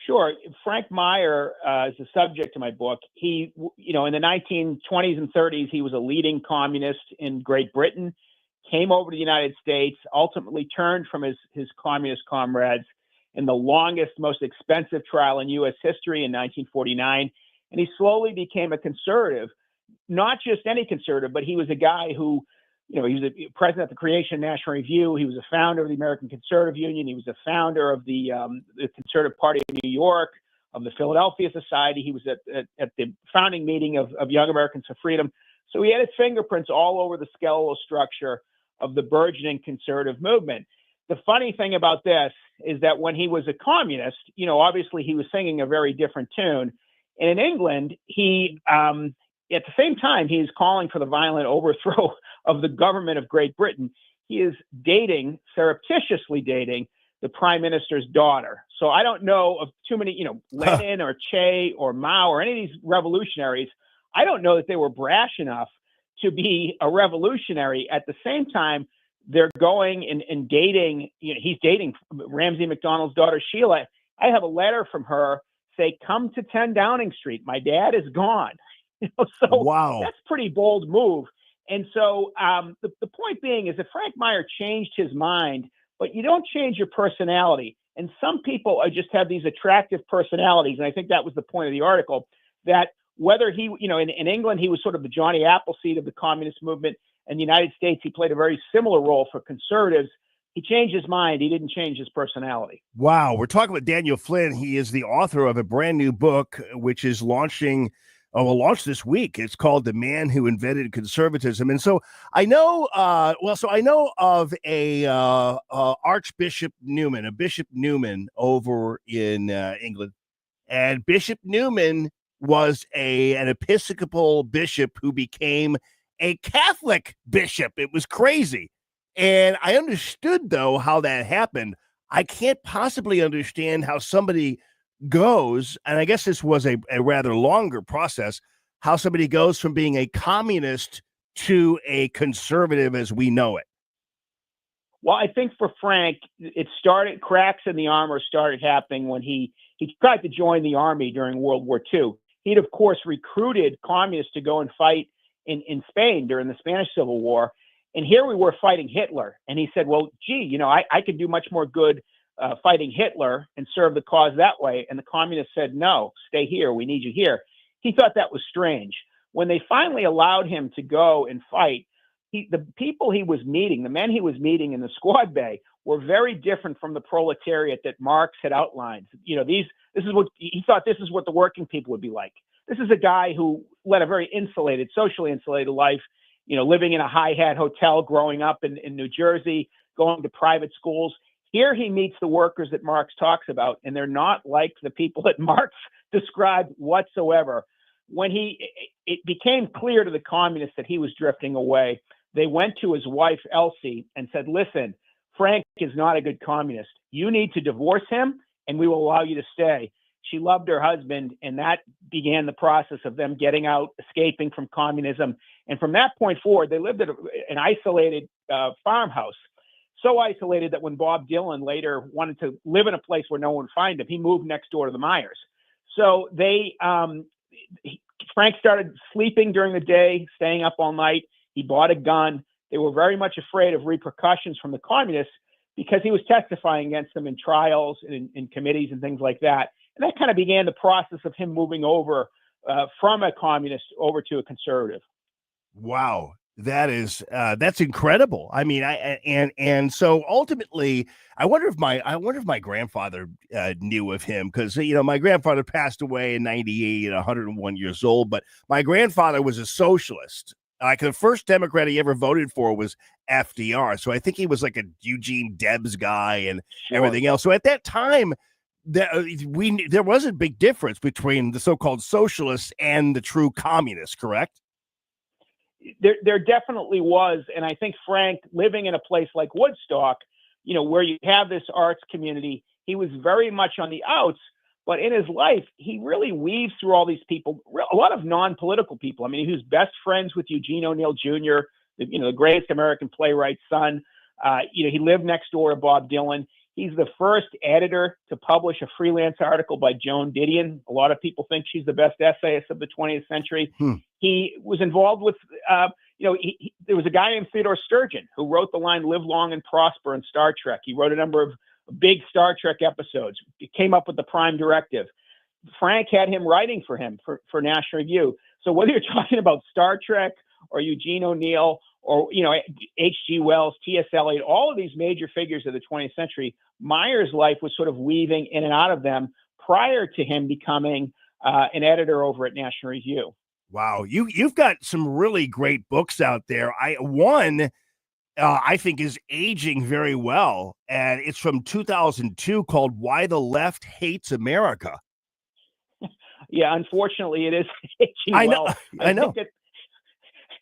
Sure. Frank Meyer is the subject of my book. He, in the 1920s and 30s, he was a leading communist in Great Britain, came over to the United States, ultimately turned from his communist comrades in the longest, most expensive trial in U.S. history in 1949. And he slowly became a conservative, not just any conservative, but he was a guy who, he was a president of the Creation of National Review. He was a founder of the American Conservative Union. He was a founder of the Conservative Party of New York, of the Philadelphia Society. He was at the founding meeting of Young Americans for Freedom. So he had his fingerprints all over the skeletal structure of the burgeoning conservative movement. The funny thing about this is that when he was a communist, obviously he was singing a very different tune. And in England, he, at the same time, he is calling for the violent overthrow of the government of Great Britain. He is surreptitiously dating the prime minister's daughter. So I don't know of too many, Lenin or Che or Mao or any of these revolutionaries. I don't know that they were brash enough to be a revolutionary. At the same time, they're going and dating, he's dating Ramsay MacDonald's daughter, Sheila. I have a letter from her say, come to 10 Downing Street. My dad is gone. So wow, that's a pretty bold move. And so the point being is that Frank Meyer changed his mind, but you don't change your personality. And some people just have these attractive personalities. And I think that was the point of the article, that whether he, in England, he was sort of the Johnny Appleseed of the communist movement. In the United States, he played a very similar role for conservatives. He changed his mind. He didn't change his personality. wow. We're talking with Daniel Flynn. He is the author of a brand new book, which is launching. Will launch this week. It's called "The Man Who Invented Conservatism." And so I know, I know of a Archbishop Newman, a Bishop Newman over in England, and Bishop Newman was an Episcopal bishop who became a Catholic bishop. It was crazy. And I understood, though, how that happened. I can't possibly understand how somebody goes, and I guess this was a rather longer process, how somebody goes from being a communist to a conservative as we know it. Well, I think for Frank, cracks in the armor started happening when he tried to join the army during World War II. He'd, of course, recruited communists to go and fight in Spain during the Spanish Civil War. And here we were fighting Hitler. And he said, well, gee, I could do much more good fighting Hitler and serve the cause that way. And the communists said, no, stay here. We need you here. He thought that was strange. When they finally allowed him to go and fight, the people he was meeting, the men he was meeting in the squad bay, were very different from the proletariat that Marx had outlined. This is what he thought. This is what the working people would be like. This is a guy who led a very socially insulated life. Living in a high-hat hotel, growing up in New Jersey, going to private schools. Here he meets the workers that Marx talks about, and they're not like the people that Marx described whatsoever. When it became clear to the communists that he was drifting away, they went to his wife, Elsie, and said, listen, Frank is not a good communist. You need to divorce him, and we will allow you to stay. She loved her husband, and that began the process of them getting out, escaping from communism. And from that point forward, they lived at an isolated farmhouse, so isolated that when Bob Dylan later wanted to live in a place where no one would find him, he moved next door to the Myers. So Frank started sleeping during the day, staying up all night. He bought a gun. They were very much afraid of repercussions from the communists because he was testifying against them in trials and in committees and things like that. And that kind of began the process of him moving over from a communist over to a conservative. Wow, that's incredible. I mean, and so ultimately, I wonder if my grandfather knew of him, because my grandfather passed away in 98 at 101 years old, but my grandfather was a socialist. Like the first Democrat he ever voted for was FDR. So I think he was like a Eugene Debs guy and everything else. So at that time, there was a big difference between the so-called socialists and the true communists, correct? There definitely was. And I think Frank, living in a place like Woodstock, where you have this arts community, he was very much on the outs. But in his life, he really weaves through all these people, a lot of non-political people. I mean, he was best friends with Eugene O'Neill Jr., the greatest American playwright's son. He lived next door to Bob Dylan. He's the first editor to publish a freelance article by Joan Didion. A lot of people think she's the best essayist of the 20th century. He was involved with, there was a guy named Theodore Sturgeon who wrote the line "Live Long and Prosper" in Star Trek. He wrote a number of big Star Trek episodes. He came up with the Prime Directive. Frank had him writing for him for National Review. So whether you're talking about Star Trek or Eugene O'Neill or, H.G. Wells, T.S. Eliot, all of these major figures of the 20th century, Meyer's life was sort of weaving in and out of them prior to him becoming an editor over at National Review. Wow. You've got some really great books out there. I think is aging very well, and it's from 2002 called "Why the Left Hates America." Yeah, unfortunately, it is aging well. I know. Think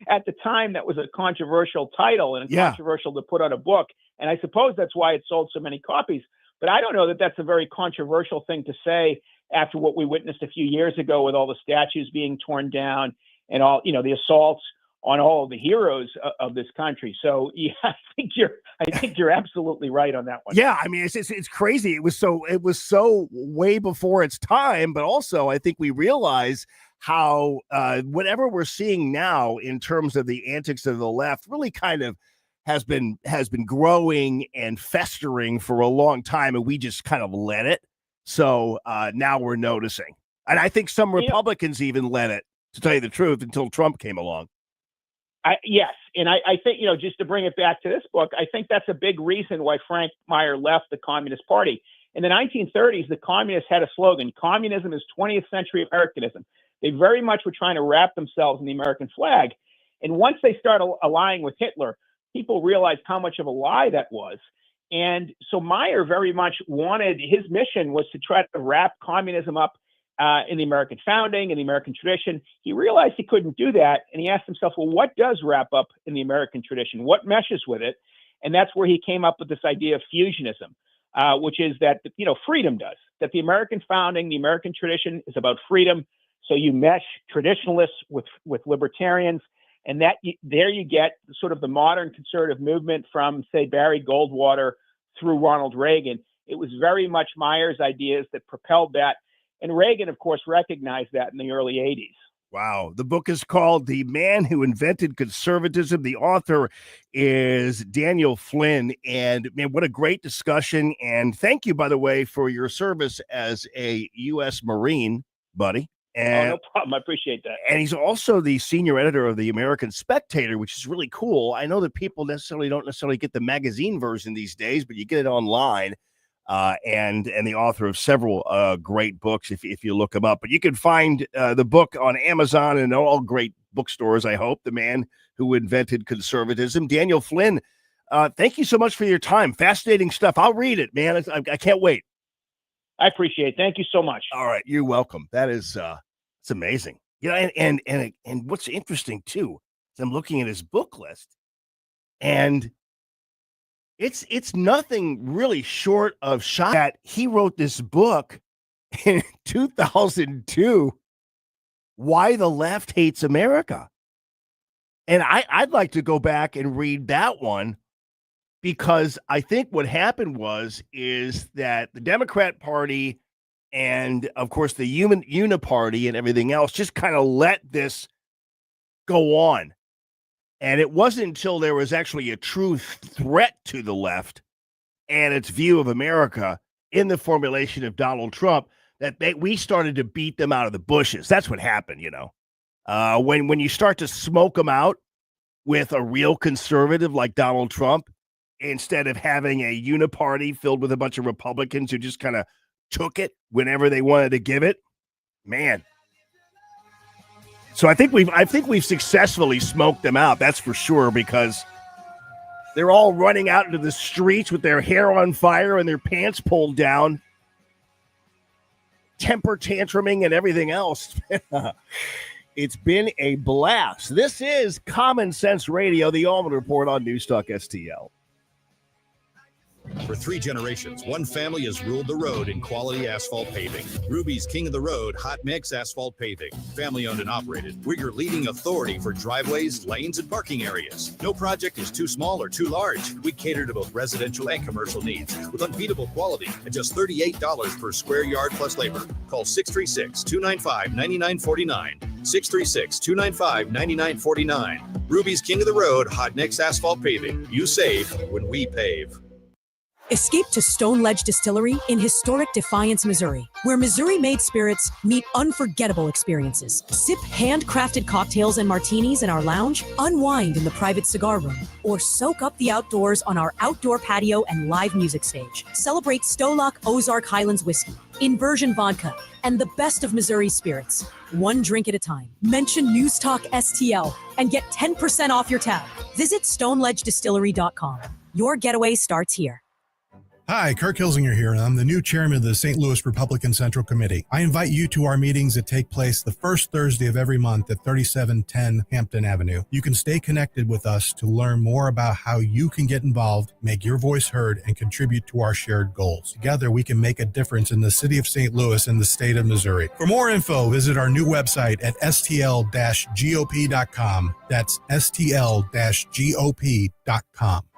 at the time, that was a controversial title and controversial to put on a book, and I suppose that's why it sold so many copies. But I don't know that that's a very controversial thing to say after what we witnessed a few years ago with all the statues being torn down and all, the assaults on all of the heroes of this country. So yeah, I think you're absolutely right on that one. Yeah, I mean, it's crazy. It was so way before its time, but also I think we realize how whatever we're seeing now in terms of the antics of the left really kind of has been growing and festering for a long time, and we just kind of let it. So now we're noticing, and I think some Republicans even let it, to tell you the truth, until Trump came along. Yes. And I think, just to bring it back to this book, I think that's a big reason why Frank Meyer left the Communist Party. In the 1930s, the communists had a slogan: communism is 20th century Americanism. They very much were trying to wrap themselves in the American flag. And once they started aligning with Hitler, people realized how much of a lie that was. And so Meyer very much his mission was to try to wrap communism up in the American founding and the American tradition. He realized he couldn't do that, and he asked himself, well, what does wrap up in the American tradition? What meshes with it? And that's where he came up with this idea of fusionism, which is that, freedom does. That the American founding, the American tradition is about freedom. So you mesh traditionalists with libertarians, and there you get sort of the modern conservative movement from, say, Barry Goldwater through Ronald Reagan. It was very much Meyer's ideas that propelled that. And Reagan, of course, recognized that in the early 80s. Wow. The book is called The Man Who Invented Conservatism. The author is Daniel Flynn. And man, what a great discussion. And thank you, by the way, for your service as a U.S. Marine, buddy. And, no problem. I appreciate that. And he's also the senior editor of the American Spectator, which is really cool. I know that people don't necessarily get the magazine version these days, but you get it online. And the author of several great books if you look him up. But you can find the book on Amazon and all great bookstores, I hope. The Man Who Invented Conservatism. Daniel Flynn, thank you so much for your time. Fascinating stuff. I'll read it, man. I can't wait. I appreciate it. Thank you so much. All right. You're welcome. That is it's amazing. And what's interesting, too, is I'm looking at his book list, and it's nothing really short of shock that he wrote this book in 2002, Why the Left Hates America. And I'd like to go back and read that one, because I think what happened is that the Democrat Party and, of course, the Uniparty and everything else just kind of let this go on. And it wasn't until there was actually a true threat to the left and its view of America in the formulation of Donald Trump that we started to beat them out of the bushes. That's what happened, when you start to smoke them out with a real conservative like Donald Trump, instead of having a uniparty filled with a bunch of Republicans who just kind of took it whenever they wanted to give it, man. So I think we've successfully smoked them out. That's for sure, because they're all running out into the streets with their hair on fire and their pants pulled down, temper tantruming and everything else. It's been a blast. This is Common Sense Radio, the Allman Report on News Talk STL. For 3 generations, one family has ruled the road in quality asphalt paving. Ruby's King of the Road Hot Mix Asphalt Paving. Family owned and operated. We're your leading authority for driveways, lanes, and parking areas. No project is too small or too large. We cater to both residential and commercial needs with unbeatable quality at just $38 per square yard plus labor. Call 636-295-9949. 636-295-9949. Ruby's King of the Road Hot Mix Asphalt Paving. You save when we pave. Escape to Stone Ledge Distillery in historic Defiance, Missouri, where Missouri-made spirits meet unforgettable experiences. Sip handcrafted cocktails and martinis in our lounge, unwind in the private cigar room, or soak up the outdoors on our outdoor patio and live music stage. Celebrate Stolock Ozark Highlands whiskey, Inversion vodka, and the best of Missouri spirits. One drink at a time. Mention News Talk STL and get 10% off your tab. Visit stoneledgedistillery.com. Your getaway starts here. Hi, Kirk Hilsinger here, and I'm the new chairman of the St. Louis Republican Central Committee. I invite you to our meetings that take place the first Thursday of every month at 3710 Hampton Avenue. You can stay connected with us to learn more about how you can get involved, make your voice heard, and contribute to our shared goals. Together, we can make a difference in the city of St. Louis and the state of Missouri. For more info, visit our new website at stl-gop.com. That's stl-gop.com.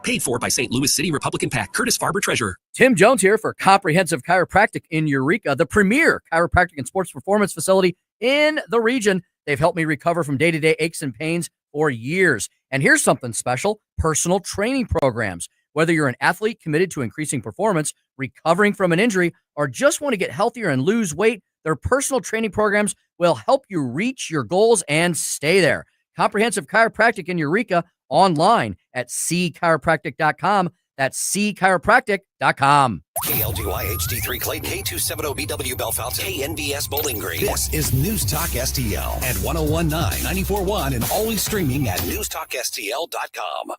Paid for by St. Louis City Republican PAC. Curtis Farber, Treasurer. Tim Jones here for Comprehensive Chiropractic in Eureka, the premier chiropractic and sports performance facility in the region. They've helped me recover from day-to-day aches and pains for years. And here's something special, personal training programs. Whether you're an athlete committed to increasing performance, recovering from an injury, or just want to get healthier and lose weight, their personal training programs will help you reach your goals and stay there. Comprehensive Chiropractic in Eureka, online at cchiropractic.com. That's cchiropractic.com. KLDY HD3 Clayton, K270BW Bellefontaine, KNVS Bowling Green. This is News Talk STL at 1019, 94.1, and always streaming at newstalkstl.com.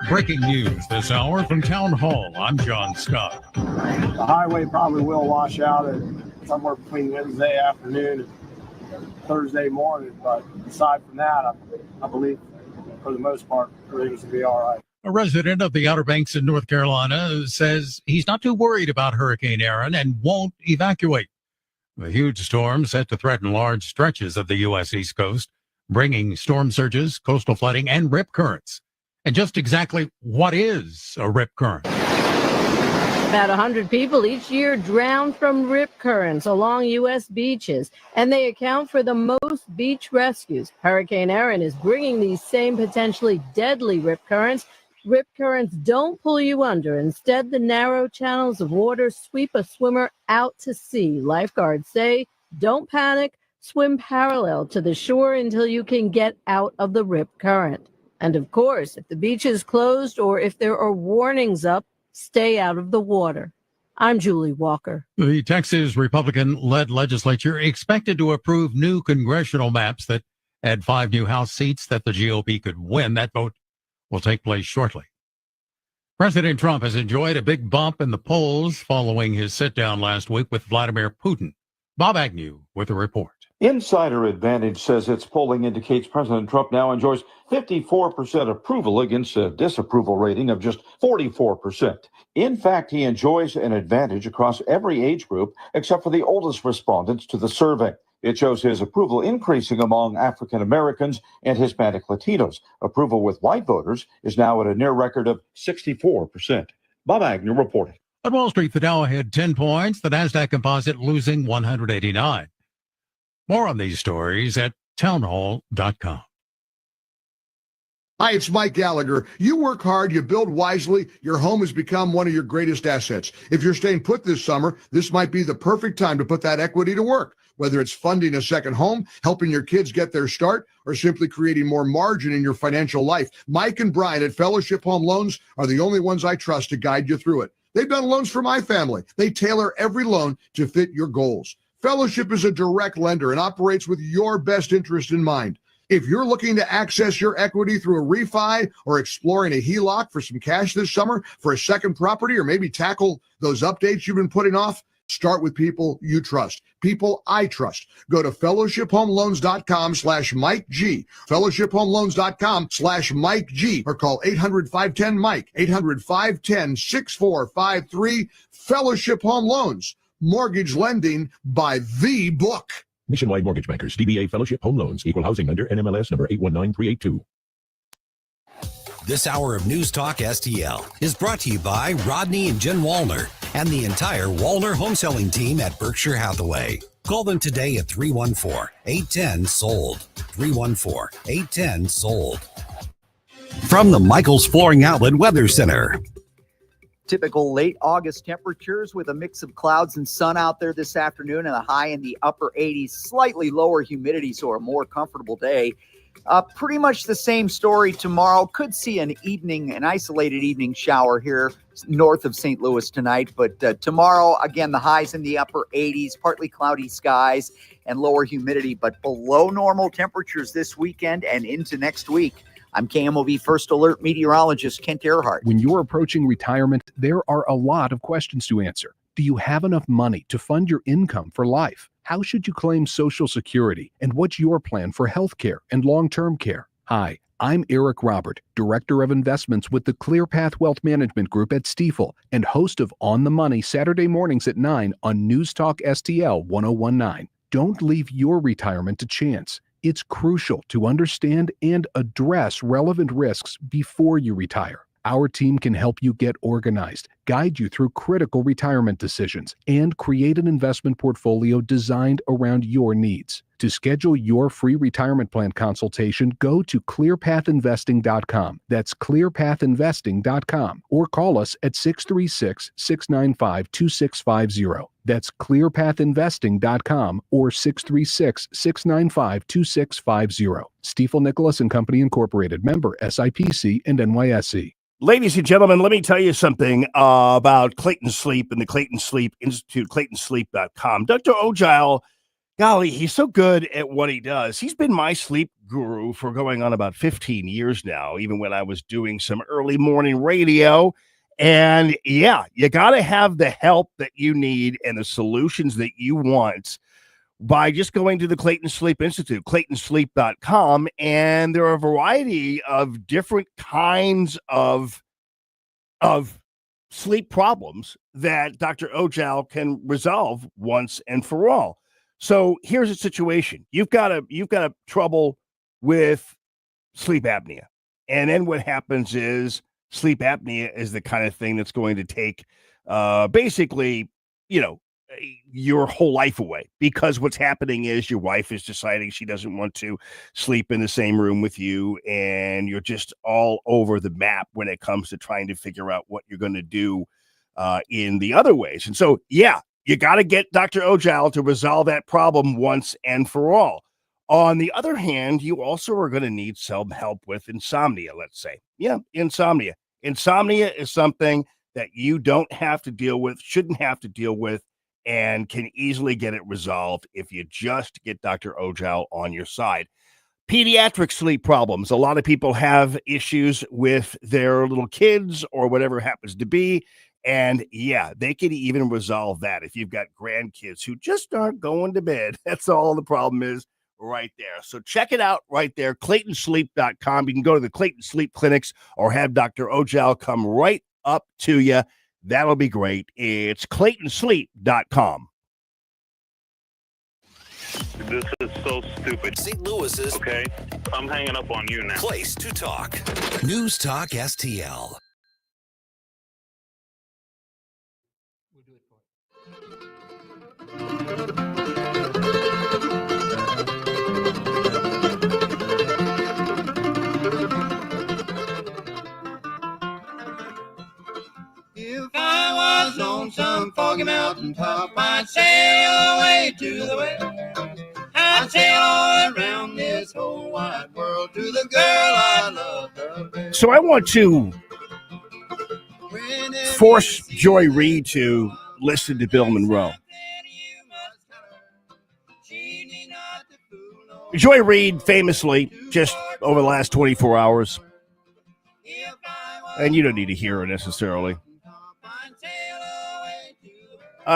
Breaking news this hour from Town Hall. I'm John Scott. The highway probably will wash out at somewhere between Wednesday afternoon and Thursday morning, but aside from that, I believe for the most part, everything's going to be all right. A resident of the Outer Banks in North Carolina says he's not too worried about Hurricane Aaron and won't evacuate. The huge storm set to threaten large stretches of the U.S. East Coast, bringing storm surges, coastal flooding, and rip currents. And just exactly what is a rip current? About 100 people each year drown from rip currents along U.S. beaches, and they account for the most beach rescues. Hurricane Aaron is bringing these same potentially deadly rip currents. Rip currents don't pull you under. Instead, the narrow channels of water sweep a swimmer out to sea. Lifeguards say, don't panic, swim parallel to the shore until you can get out of the rip current. And of course, if the beach is closed or if there are warnings up, stay out of the water. I'm Julie Walker. The Texas Republican-led legislature expected to approve new congressional maps that add 5 new House seats that the GOP could win. That vote will take place shortly. President Trump has enjoyed a big bump in the polls following his sit-down last week with Vladimir Putin. Bob Agnew with a report. Insider Advantage says its polling indicates President Trump now enjoys 54% approval against a disapproval rating of just 44%. In fact, he enjoys an advantage across every age group except for the oldest respondents to the survey. It shows his approval increasing among African Americans and Hispanic Latinos. Approval with white voters is now at a near record of 64%. Bob Agnew reporting. On Wall Street, the Dow had 10 points, the NASDAQ Composite losing 189. More on these stories at townhall.com. Hi, it's Mike Gallagher. You work hard, you build wisely, your home has become one of your greatest assets. If you're staying put this summer, this might be the perfect time to put that equity to work. Whether it's funding a second home, helping your kids get their start, or simply creating more margin in your financial life, Mike and Brian at Fellowship Home Loans are the only ones I trust to guide you through it. They've done loans for my family. They tailor every loan to fit your goals. Fellowship is a direct lender and operates with your best interest in mind. If you're looking to access your equity through a refi or exploring a HELOC for some cash this summer for a second property, or maybe tackle those updates you've been putting off, start with people you trust, people I trust. Go to fellowshiphomeloans.com/Mike G, fellowshiphomeloans.com/Mike G, or call 800-510-MIKE, 800-510-6453, Fellowship Home Loans. Mortgage lending by the book. Nationwide Mortgage Bankers, DBA Fellowship Home Loans, Equal Housing Lender, NMLS number 819382. This hour of News Talk STL is brought to you by Rodney and Jen Wallner and the entire Wallner home selling team at Berkshire Hathaway. Call them today at 314-810-SOLD. 314-810-SOLD. From the Michaels Flooring Outlet Weather Center. Typical late August temperatures with a mix of clouds and sun out there this afternoon, and a high in the upper 80s, slightly lower humidity, so a more comfortable day. Pretty much the same story tomorrow. Could see an isolated evening shower here north of St. Louis tonight, but tomorrow, again, the highs in the upper 80s, partly cloudy skies and lower humidity, but below normal temperatures this weekend and into next week. I'm KMOV First Alert meteorologist Kent Earhart. When you're approaching retirement, there are a lot of questions to answer. Do you have enough money to fund your income for life? How should you claim Social Security? And what's your plan for health care and long-term care? Hi, I'm Eric Robert, Director of Investments with the ClearPath Wealth Management Group at Stifel and host of On the Money Saturday mornings at 9 on News Talk STL 1019. Don't leave your retirement to chance. It's crucial to understand and address relevant risks before you retire. Our team can help you get organized, guide you through critical retirement decisions, and create an investment portfolio designed around your needs. To schedule your free retirement plan consultation, go to clearpathinvesting.com. That's clearpathinvesting.com, or call us at 636-695-2650. That's clearpathinvesting.com or 636-695-2650. Stifel Nicholas and Company Incorporated, member SIPC and NYSE. Ladies and gentlemen, let me tell you something about Clayton Sleep and the Clayton Sleep Institute, claytonsleep.com. Dr. Ogile, golly, he's so good at what he does. He's been my sleep guru for going on about 15 years now, even when I was doing some early morning radio. And yeah, you got to have the help that you need and the solutions that you want by just going to the Clayton Sleep Institute, claytonsleep.com. And there are a variety of different kinds of sleep problems that Dr. Ogile can resolve once and for all. So here's the situation. You've got a trouble with sleep apnea. And then what happens is sleep apnea is the kind of thing that's going to take basically, your whole life away, because what's happening is your wife is deciding she doesn't want to sleep in the same room with you, and you're just all over the map when it comes to trying to figure out what you're going to do in the other ways. And so, yeah, you got to get Dr. Ogile to resolve that problem once and for all. On the other hand, you also are going to need some help with insomnia, let's say. Yeah, insomnia. Insomnia is something that you don't have to deal with, shouldn't have to deal with, and can easily get it resolved if you just get Dr. Ogile on your side. Pediatric sleep problems. A lot of people have issues with their little kids or whatever it happens to be. And yeah, they can even resolve that if you've got grandkids who just aren't going to bed. That's all the problem is right there. So check it out right there, claytonsleep.com. You can go to the Clayton Sleep Clinics or have Dr. Ogile come right up to you. That'll be great. It's claytonsleep.com. This is so stupid. St. Louis's. Okay, I'm hanging up on you now. Place to talk. News Talk STL. If I was on some foggy mountaintop, I'd sail away to the west. I'd sail all around this whole wide world to the girl I love the best. So I want to force Joy Reid to listen to Bill Monroe. Joy Reid famously, just over the last 24 hours, and you don't need to hear her necessarily,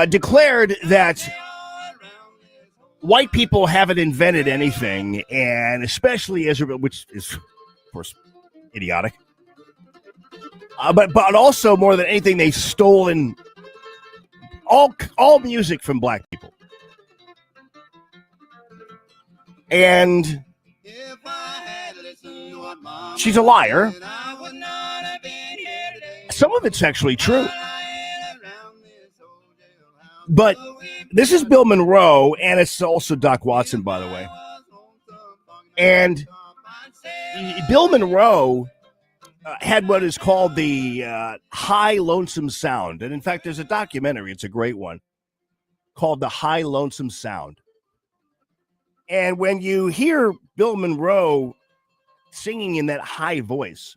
declared that white people haven't invented anything, and especially which is, of course, idiotic. But also, more than anything, they've stolen all music from black people. And she's a liar. Some of it's actually true. But this is Bill Monroe, and it's also Doc Watson, by the way. And Bill Monroe had what is called the High Lonesome Sound. And in fact, there's a documentary, it's a great one, called The High Lonesome Sound. And when you hear Bill Monroe singing in that high voice,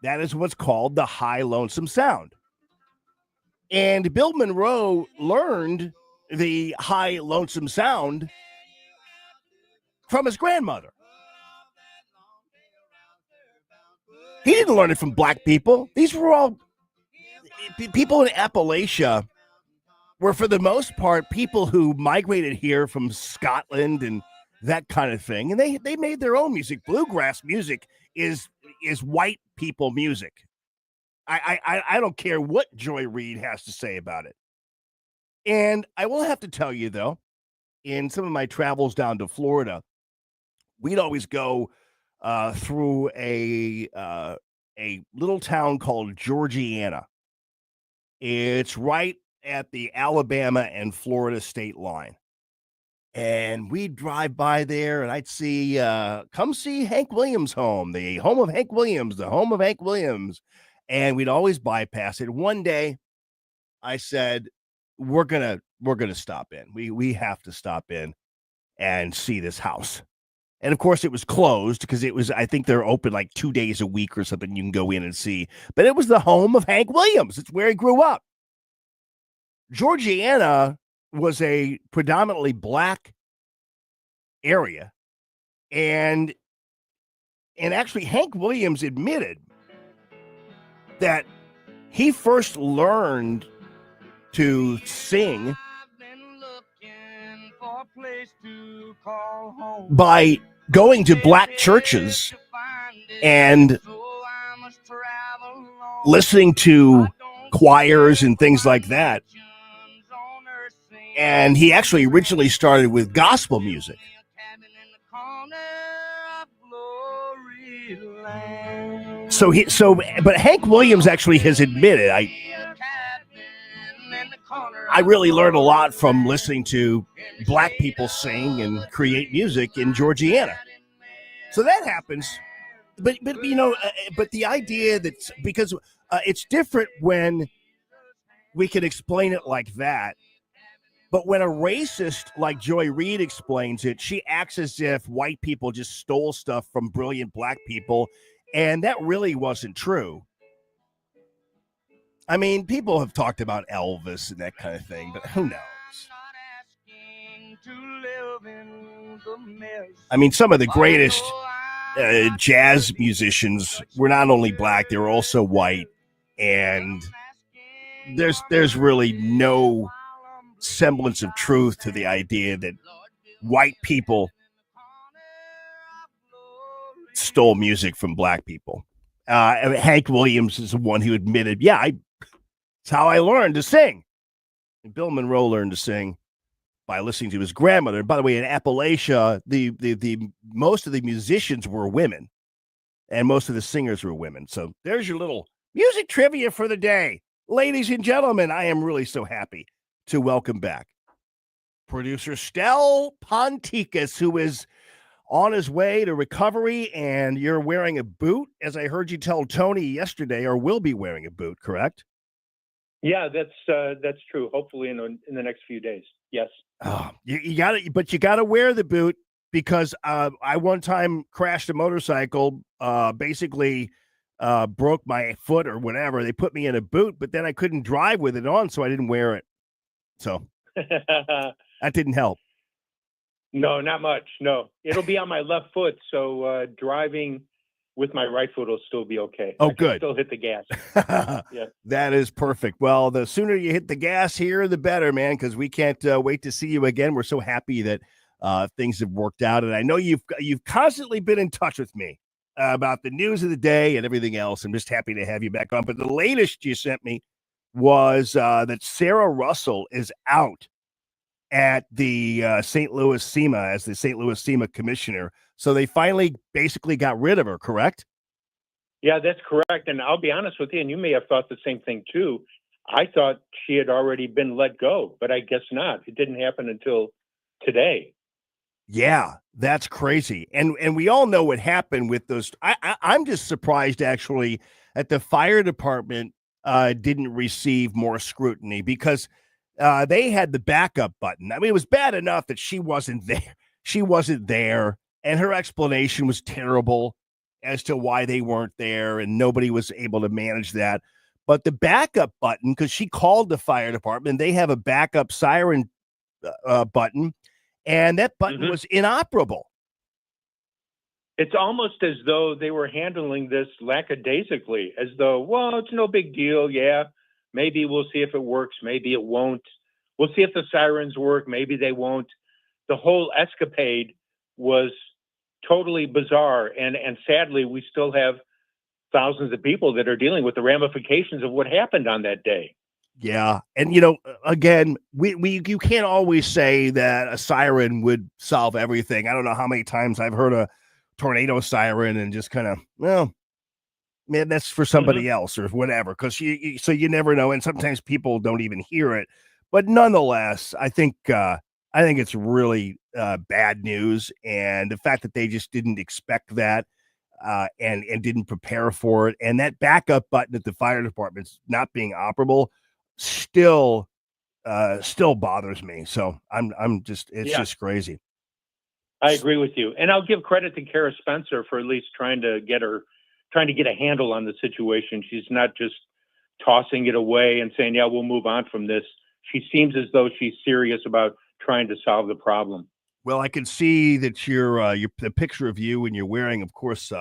that is what's called the High Lonesome Sound. And Bill Monroe learned the High Lonesome Sound from his grandmother. He didn't learn it from black people. These were all people in Appalachia were, for the most part, people who migrated here from Scotland and that kind of thing. And they made their own music. Bluegrass music is white people music. I don't care what Joy Reid has to say about it. And I will have to tell you, though, in some of my travels down to Florida, we'd always go through a little town called Georgiana. It's right at the Alabama and Florida state line. And we'd drive by there, and I'd see, come see Hank Williams' home, the home of Hank Williams, the home of Hank Williams. And we'd always bypass it. One day, I said, we're gonna stop in. We have to stop in and see this house. And of course, it was closed because I think they're open like 2 days a week or something. You can go in and see. But it was the home of Hank Williams. It's where he grew up. Georgiana was a predominantly black area. And actually, Hank Williams admitted that he first learned to sing by going to black churches and listening to choirs and things like that. And he actually originally started with gospel music. But Hank Williams actually has admitted, I really learned a lot from listening to black people sing and create music in Georgiana. So that happens. But the idea that, because it's different when we can explain it like that. But when a racist like Joy Reid explains it, she acts as if white people just stole stuff from brilliant black people. And that really wasn't true. I mean, people have talked about Elvis and that kind of thing, but who knows? I mean, some of the greatest jazz musicians were not only black, they were also white. And there's really no semblance of truth to the idea that white people stole music from black people. Hank Williams is the one who admitted, it's how I learned to sing. And Bill Monroe learned to sing by listening to his grandmother. And by the way, in Appalachia, the most of the musicians were women, and most of the singers were women. So there's your little music trivia for the day. Ladies and gentlemen, I am really so happy to welcome back producer Stel Ponticus, who is on his way to recovery, and you're wearing a boot, as I heard you tell Tony yesterday, or will be wearing a boot, correct? Yeah, that's true. Hopefully in the next few days. Yes. Oh, you got it, but you got to wear the boot because I one time crashed a motorcycle, basically broke my foot or whatever. They put me in a boot, but then I couldn't drive with it on, so I didn't wear it. So that didn't help. No, not much. No, it'll be on my left foot, so driving with my right foot will still be okay. Oh, I can good. still hit the gas. Yeah. That is perfect. Well, the sooner you hit the gas here, the better, man, because we can't wait to see you again. We're so happy that things have worked out, and I know you've constantly been in touch with me about the news of the day and everything else. I'm just happy to have you back on. But the latest you sent me was that Sarah Russell is out at the St. Louis SEMA as the St. Louis SEMA commissioner. So they finally basically got rid of her, correct? Yeah, that's correct. And I'll be honest with you, and you may have thought the same thing too. I thought she had already been let go, but I guess not. It didn't happen until today. Yeah, that's crazy. And we all know what happened with those. I'm just surprised actually that the fire department didn't receive more scrutiny because they had the backup button. I mean, it was bad enough that she wasn't there. She wasn't there, and her explanation was terrible as to why they weren't there, and nobody was able to manage that. But the backup button, because she called the fire department, they have a backup siren button, and that button was inoperable. It's almost as though they were handling this lackadaisically, as though, well, it's no big deal. Yeah, maybe we'll see if it works. Maybe it won't. We'll see if the sirens work. Maybe they won't. The whole escapade was totally bizarre. And sadly, we still have thousands of people that are dealing with the ramifications of what happened on that day. Yeah. And, again, you can't always say that a siren would solve everything. I don't know how many times I've heard a tornado siren and just kind of, well, man, that's for somebody else or whatever. Cause so you never know. And sometimes people don't even hear it, but nonetheless, I think it's really bad news. And the fact that they just didn't expect that, and didn't prepare for it. And that backup button at the fire department's not being operable still bothers me. So it's just crazy. I agree with you. And I'll give credit to Kara Spencer for at least trying to get a handle on the situation. She's not just tossing it away and saying, yeah, we'll move on from this. She seems as though she's serious about trying to solve the problem. Well, I can see that the picture of you and you're wearing, of course,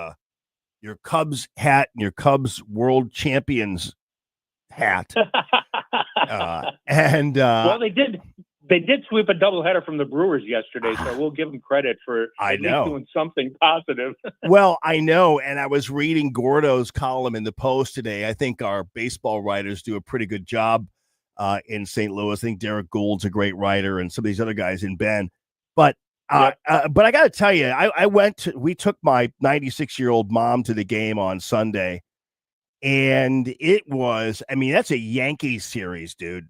your Cubs hat and your Cubs World Champions hat. Well, they did sweep a doubleheader from the Brewers yesterday, so we'll give them credit for at least doing something positive. Well, I know, and I was reading Gordo's column in the Post today. I think our baseball writers do a pretty good job in St. Louis. I think Derek Gould's a great writer, and some of these other guys in Ben. But I got to tell you, we took my 96-year-old mom to the game on Sunday, and it was, that's a Yankees series, dude.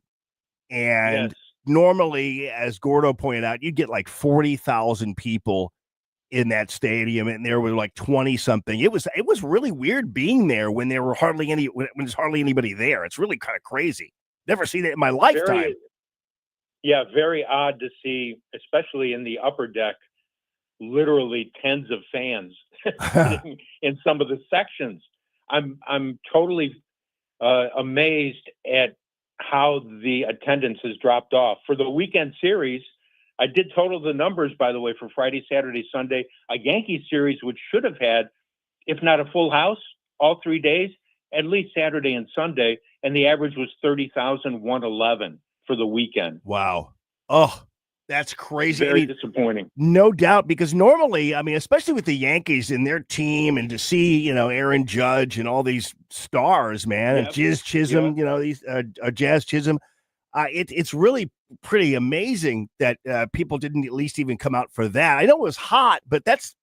And normally, as Gordo pointed out, you'd get like 40,000 people in that stadium, and there were like 20 something. It was really weird being there when there's hardly anybody there. It's really kind of crazy. Never seen it in my lifetime. Very odd to see, especially in the upper deck, literally tens of fans in some of the sections. I'm totally amazed at how the attendance has dropped off. For the weekend series, I did total the numbers, by the way, for Friday, Saturday, Sunday, a Yankee series, which should have had, if not a full house, all 3 days, at least Saturday and Sunday, and the average was 30,111 for the weekend. Wow. Oh, that's crazy. Very disappointing. No doubt, because normally, especially with the Yankees and their team, and to see, Aaron Judge and all these stars, man, and Jazz Chisholm, these Jazz Chisholm, it's really pretty amazing that people didn't at least even come out for that. I know it was hot, but that's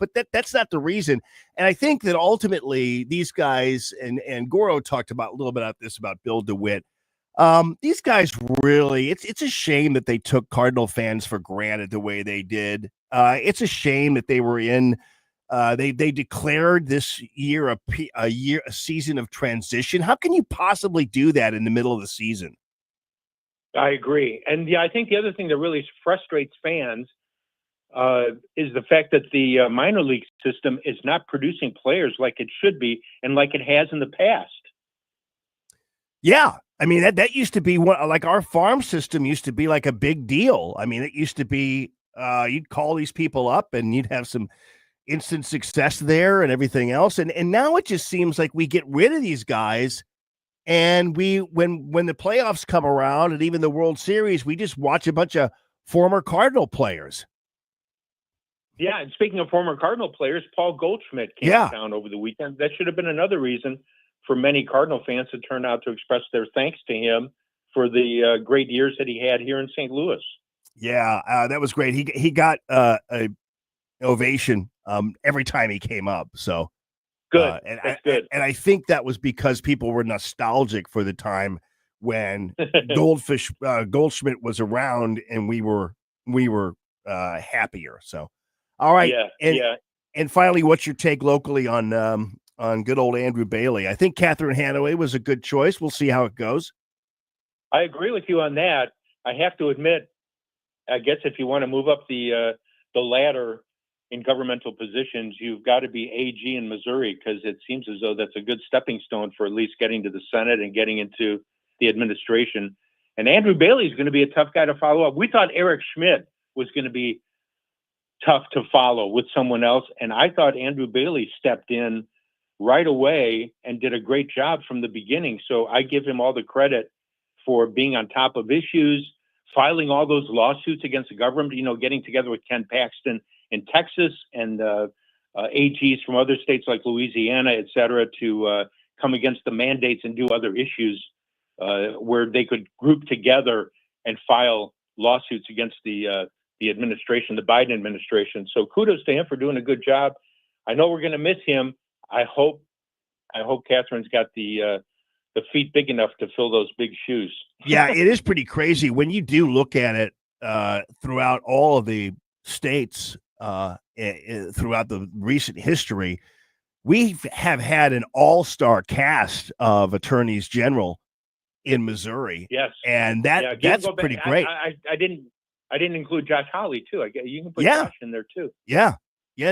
not the reason. And I think that ultimately these guys, and Goro talked about a little bit about this about Bill DeWitt. These guys really, it's a shame that they took Cardinal fans for granted the way they did. It's a shame that they were they declared this year a season of transition. How can you possibly do that in the middle of the season? I agree. And I think the other thing that really frustrates fans is the fact that the minor league system is not producing players like it should be and like it has in the past. Yeah. That used to be like our farm system used to be like a big deal. It used to be, you'd call these people up and you'd have some instant success there and everything else. And now it just seems like we get rid of these guys, and when the playoffs come around and even the World Series, we just watch a bunch of former Cardinal players. Yeah. And speaking of former Cardinal players, Paul Goldschmidt came down over the weekend. That should have been another reason for many Cardinal fans to turn out to express their thanks to him for the great years that he had here in St. Louis. Yeah, that was great. He got a ovation every time he came up. So good. Good. And I think that was because people were nostalgic for the time when Goldschmidt was around, and we were happier. So, all right. And finally, what's your take locally on good old Andrew Bailey? I think Catherine Hanaway was a good choice. We'll see how it goes. I agree with you on that. I have to admit, I guess if you want to move up the ladder in governmental positions, you've got to be AG in Missouri, because it seems as though that's a good stepping stone for at least getting to the Senate and getting into the administration. And Andrew Bailey is going to be a tough guy to follow up. We thought Eric Schmidt was going to be tough to follow with someone else. And I thought Andrew Bailey stepped in right away and did a great job from the beginning. So I give him all the credit for being on top of issues, filing all those lawsuits against the government, getting together with Ken Paxton in Texas and AGs from other states like Louisiana, et cetera, to come against the mandates and do other issues where they could group together and file lawsuits against the administration, the Biden administration. So kudos to him for doing a good job. I know we're going to miss him. I hope Catherine's got the feet big enough to fill those big shoes. Yeah, it is pretty crazy when you do look at it throughout all of the states throughout the recent history. We have had an all-star cast of attorneys general in Missouri. Yes, and that's pretty great. I didn't include Josh Hawley too. You can put Josh in there too. Yeah,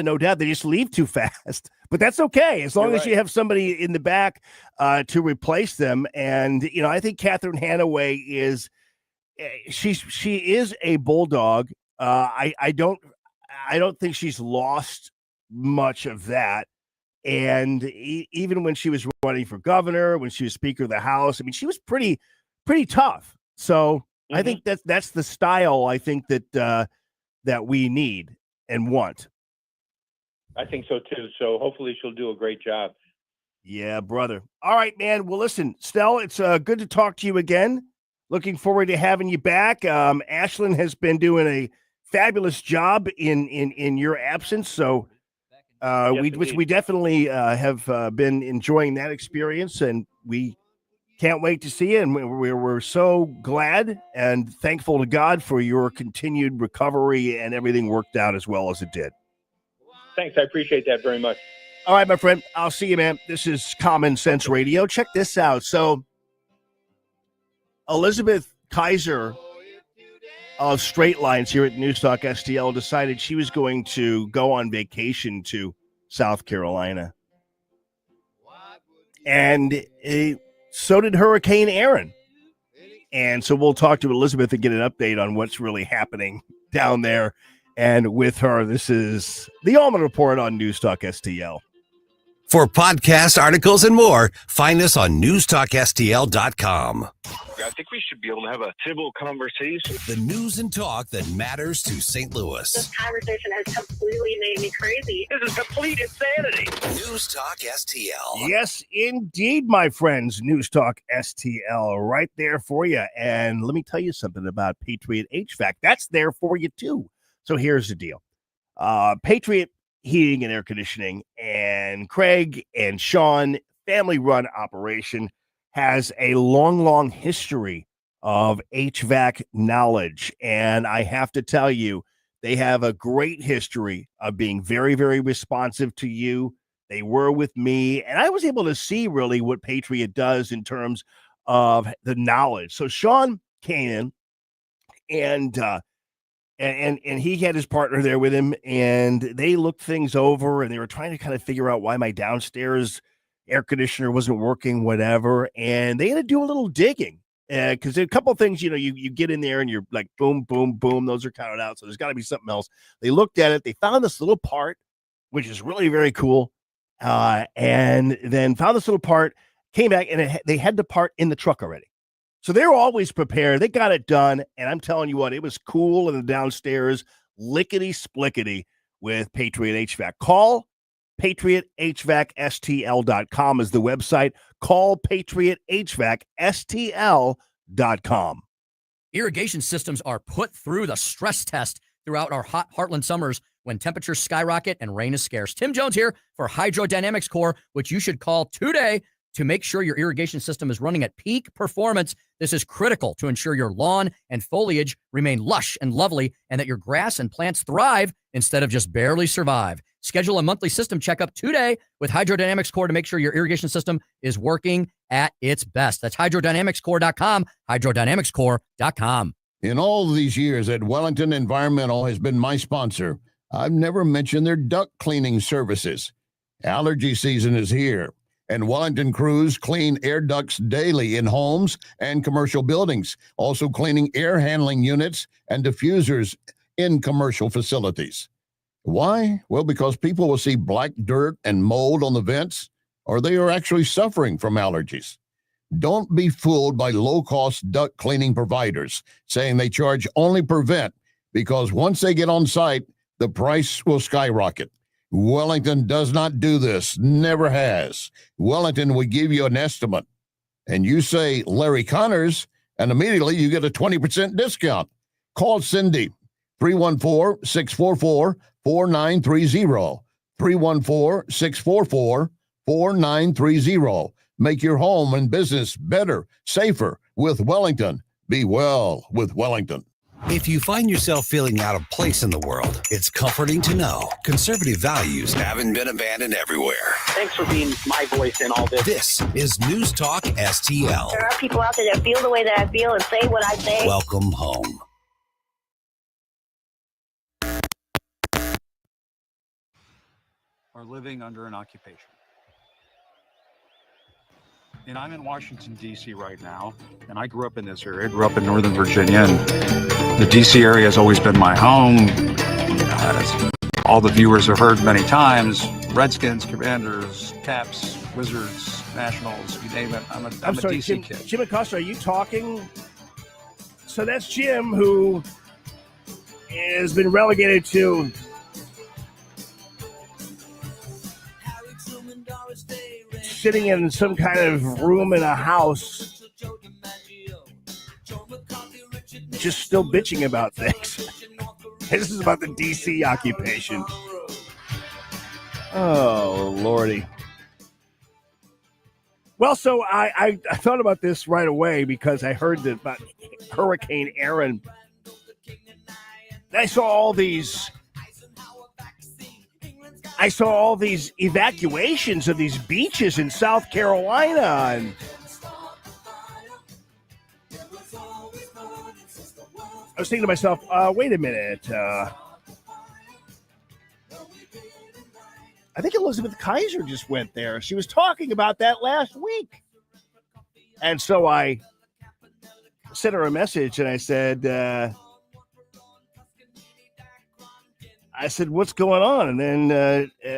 no doubt. They just leave too fast, but that's okay as long as you have somebody in the back to replace them. And I think Catherine Hanaway is she is a bulldog. I don't think she's lost much of that. And even when she was running for governor, when she was Speaker of the House, I mean, she was pretty tough. So I think that's the style I think that we need and want. I think so too. So hopefully she'll do a great job. Yeah, brother. All right, man. Well, listen, Stell, it's good to talk to you again. Looking forward to having you back. Ashlyn has been doing a fabulous job in your absence. So we definitely have been enjoying that experience, and we can't wait to see you. And we're so glad and thankful to God for your continued recovery and everything worked out as well as it did. Thanks. I appreciate that very much. All right, my friend. I'll see you, man. This is Common Sense Radio. Check this out. So Elizabeth Kaiser of Straight Lines here at Newstalk STL decided she was going to go on vacation to South Carolina. And so did Hurricane Aaron. And so we'll talk to Elizabeth and get an update on what's really happening down there. And with her, this is the Allman Report on Newstalk STL. For podcasts, articles, and more, find us on newstalkstl.com. I think we should be able to have a civil conversation. The news and talk that matters to St. Louis. This conversation has completely made me crazy. This is complete insanity. News Talk STL. Yes, indeed, my friends. News Talk STL right there for you. And let me tell you something about Patriot HVAC. That's there for you, too. So here's the deal. Patriot Heating and Air Conditioning and Craig and Sean, family-run operation, has a long history of HVAC knowledge. And I have to tell you, they have a great history of being very, very responsive to you. They were with me, and I was able to see really what Patriot does in terms of the knowledge. So Sean came in and he had his partner there with him, and they looked things over, and they were trying to kind of figure out why my downstairs air conditioner wasn't working, whatever. And they had to do a little digging because a couple of things, you get in there and you're like, boom, boom, boom. Those are counted out. So there's got to be something else. They looked at it. They found this little part, which is really very cool. And then found this little part, came back, and they had the part in the truck already. So they're always prepared. They got it done. And I'm telling you what, it was cool in the downstairs, lickety-splickety with Patriot HVAC. Call Patriot HVAC STL.com is the website. Call Patriot HVAC STL.com. Irrigation systems are put through the stress test throughout our hot Heartland summers when temperatures skyrocket and rain is scarce. Tim Jones here for Hydrodynamics Core, which you should call today to make sure your irrigation system is running at peak performance. This is critical to ensure your lawn and foliage remain lush and lovely and that your grass and plants thrive instead of just barely survive. Schedule a monthly system checkup today with Hydrodynamics Core to make sure your irrigation system is working at its best. That's hydrodynamicscore.com, hydrodynamicscore.com. In all these years at Wellington Environmental has been my sponsor. I've never mentioned their duct cleaning services. Allergy season is here, and Wellington crews clean air ducts daily in homes and commercial buildings, also cleaning air handling units and diffusers in commercial facilities. Why? Well, because people will see black dirt and mold on the vents, or they are actually suffering from allergies. Don't be fooled by low-cost duct cleaning providers saying they charge only per vent, because once they get on site, the price will skyrocket. Wellington does not do this, never has. Wellington will give you an estimate, and you say Larry Connors, and immediately you get a 20% discount. Call Cindy, 314-644-4930. 314-644-4930. Make your home and business better, safer with Wellington. Be well with Wellington. If you find yourself feeling out of place in the world, it's comforting to know conservative values haven't been abandoned everywhere. Thanks for being my voice in all this. This is News Talk STL. There are people out there that feel the way that I feel and say what I say. Welcome home. Are living under an occupation. And I'm in Washington, D.C. right now, and I grew up in this area. I grew up in Northern Virginia, and the D.C. area has always been my home. As all the viewers have heard many times, Redskins, Commanders, Caps, Wizards, Nationals, you name it. I'm a sorry, D.C. kid. Jim Acosta, are you talking? So that's Jim, who has been relegated to sitting in some kind of room in a house, just still bitching about things. This is about the DC occupation. Oh, Lordy. Well, so I thought about this right away because I heard that about Hurricane Aaron. I saw all these evacuations of these beaches in South Carolina. And I was thinking to myself, wait a minute. I think Elizabeth Kaiser just went there. She was talking about that last week. And so I sent her a message and I said, what's going on? And then,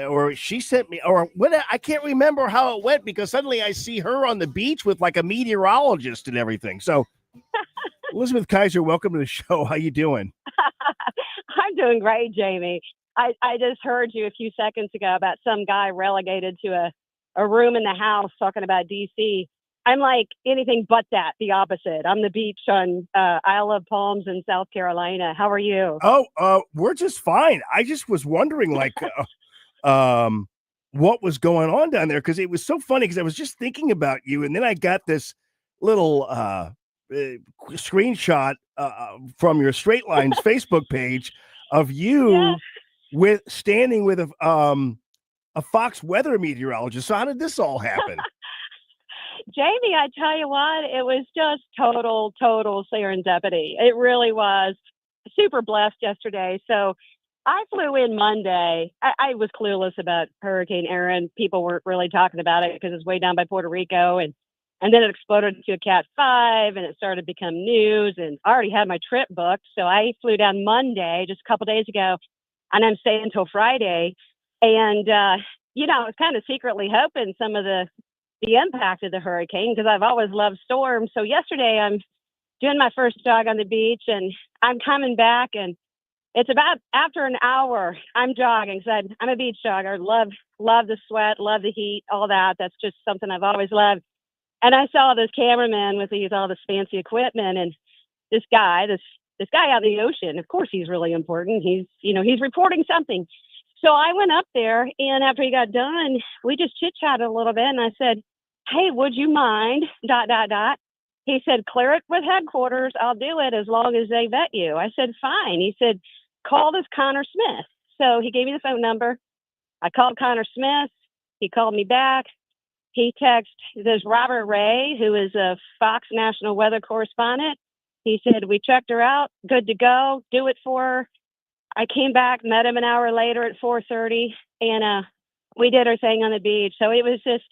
or she sent me, or what? I can't remember how it went because suddenly I see her on the beach with like a meteorologist and everything. So, Elizabeth Kaiser, welcome to the show. How you doing? I'm doing great, Jamie. I just heard you a few seconds ago about some guy relegated to a room in the house talking about D.C. I'm like anything but that, the opposite. I'm the beach on Isle of Palms in South Carolina. How are you? Oh, we're just fine. I just was wondering, like, what was going on down there? Because it was so funny because I was just thinking about you. And then I got this little screenshot from your Straight Lines Facebook page of you standing with a Fox weather meteorologist. So how did this all happen? Jamie, I tell you what, it was just total serendipity. It really was. Super blessed yesterday. So I flew in Monday. I was clueless about Hurricane Aaron. People weren't really talking about it because it's way down by Puerto Rico. And then it exploded to a Cat 5 and it started to become news. And I already had my trip booked. So I flew down Monday, just a couple days ago, and I'm staying until Friday. And, I was kind of secretly hoping some of the impact of the hurricane because I've always loved storms. So yesterday I'm doing my first jog on the beach and I'm coming back and it's about after an hour I'm jogging because I'm a beach jogger. Love the sweat, love the heat, all that. That's just something I've always loved. And I saw this cameraman with all this fancy equipment and this guy out in the ocean. Of course he's really important. He's reporting something. So I went up there, and after he got done, we just chit-chatted a little bit, and I said, hey, would you mind, ... He said, clear it with headquarters. I'll do it as long as they vet you. I said, fine. He said, call this Connor Smith. So he gave me the phone number. I called Connor Smith. He called me back. He texted this Robert Ray, who is a Fox National Weather correspondent. He said, we checked her out. Good to go. Do it for her. I came back, met him an hour later at 4:30, and we did our thing on the beach. So it was just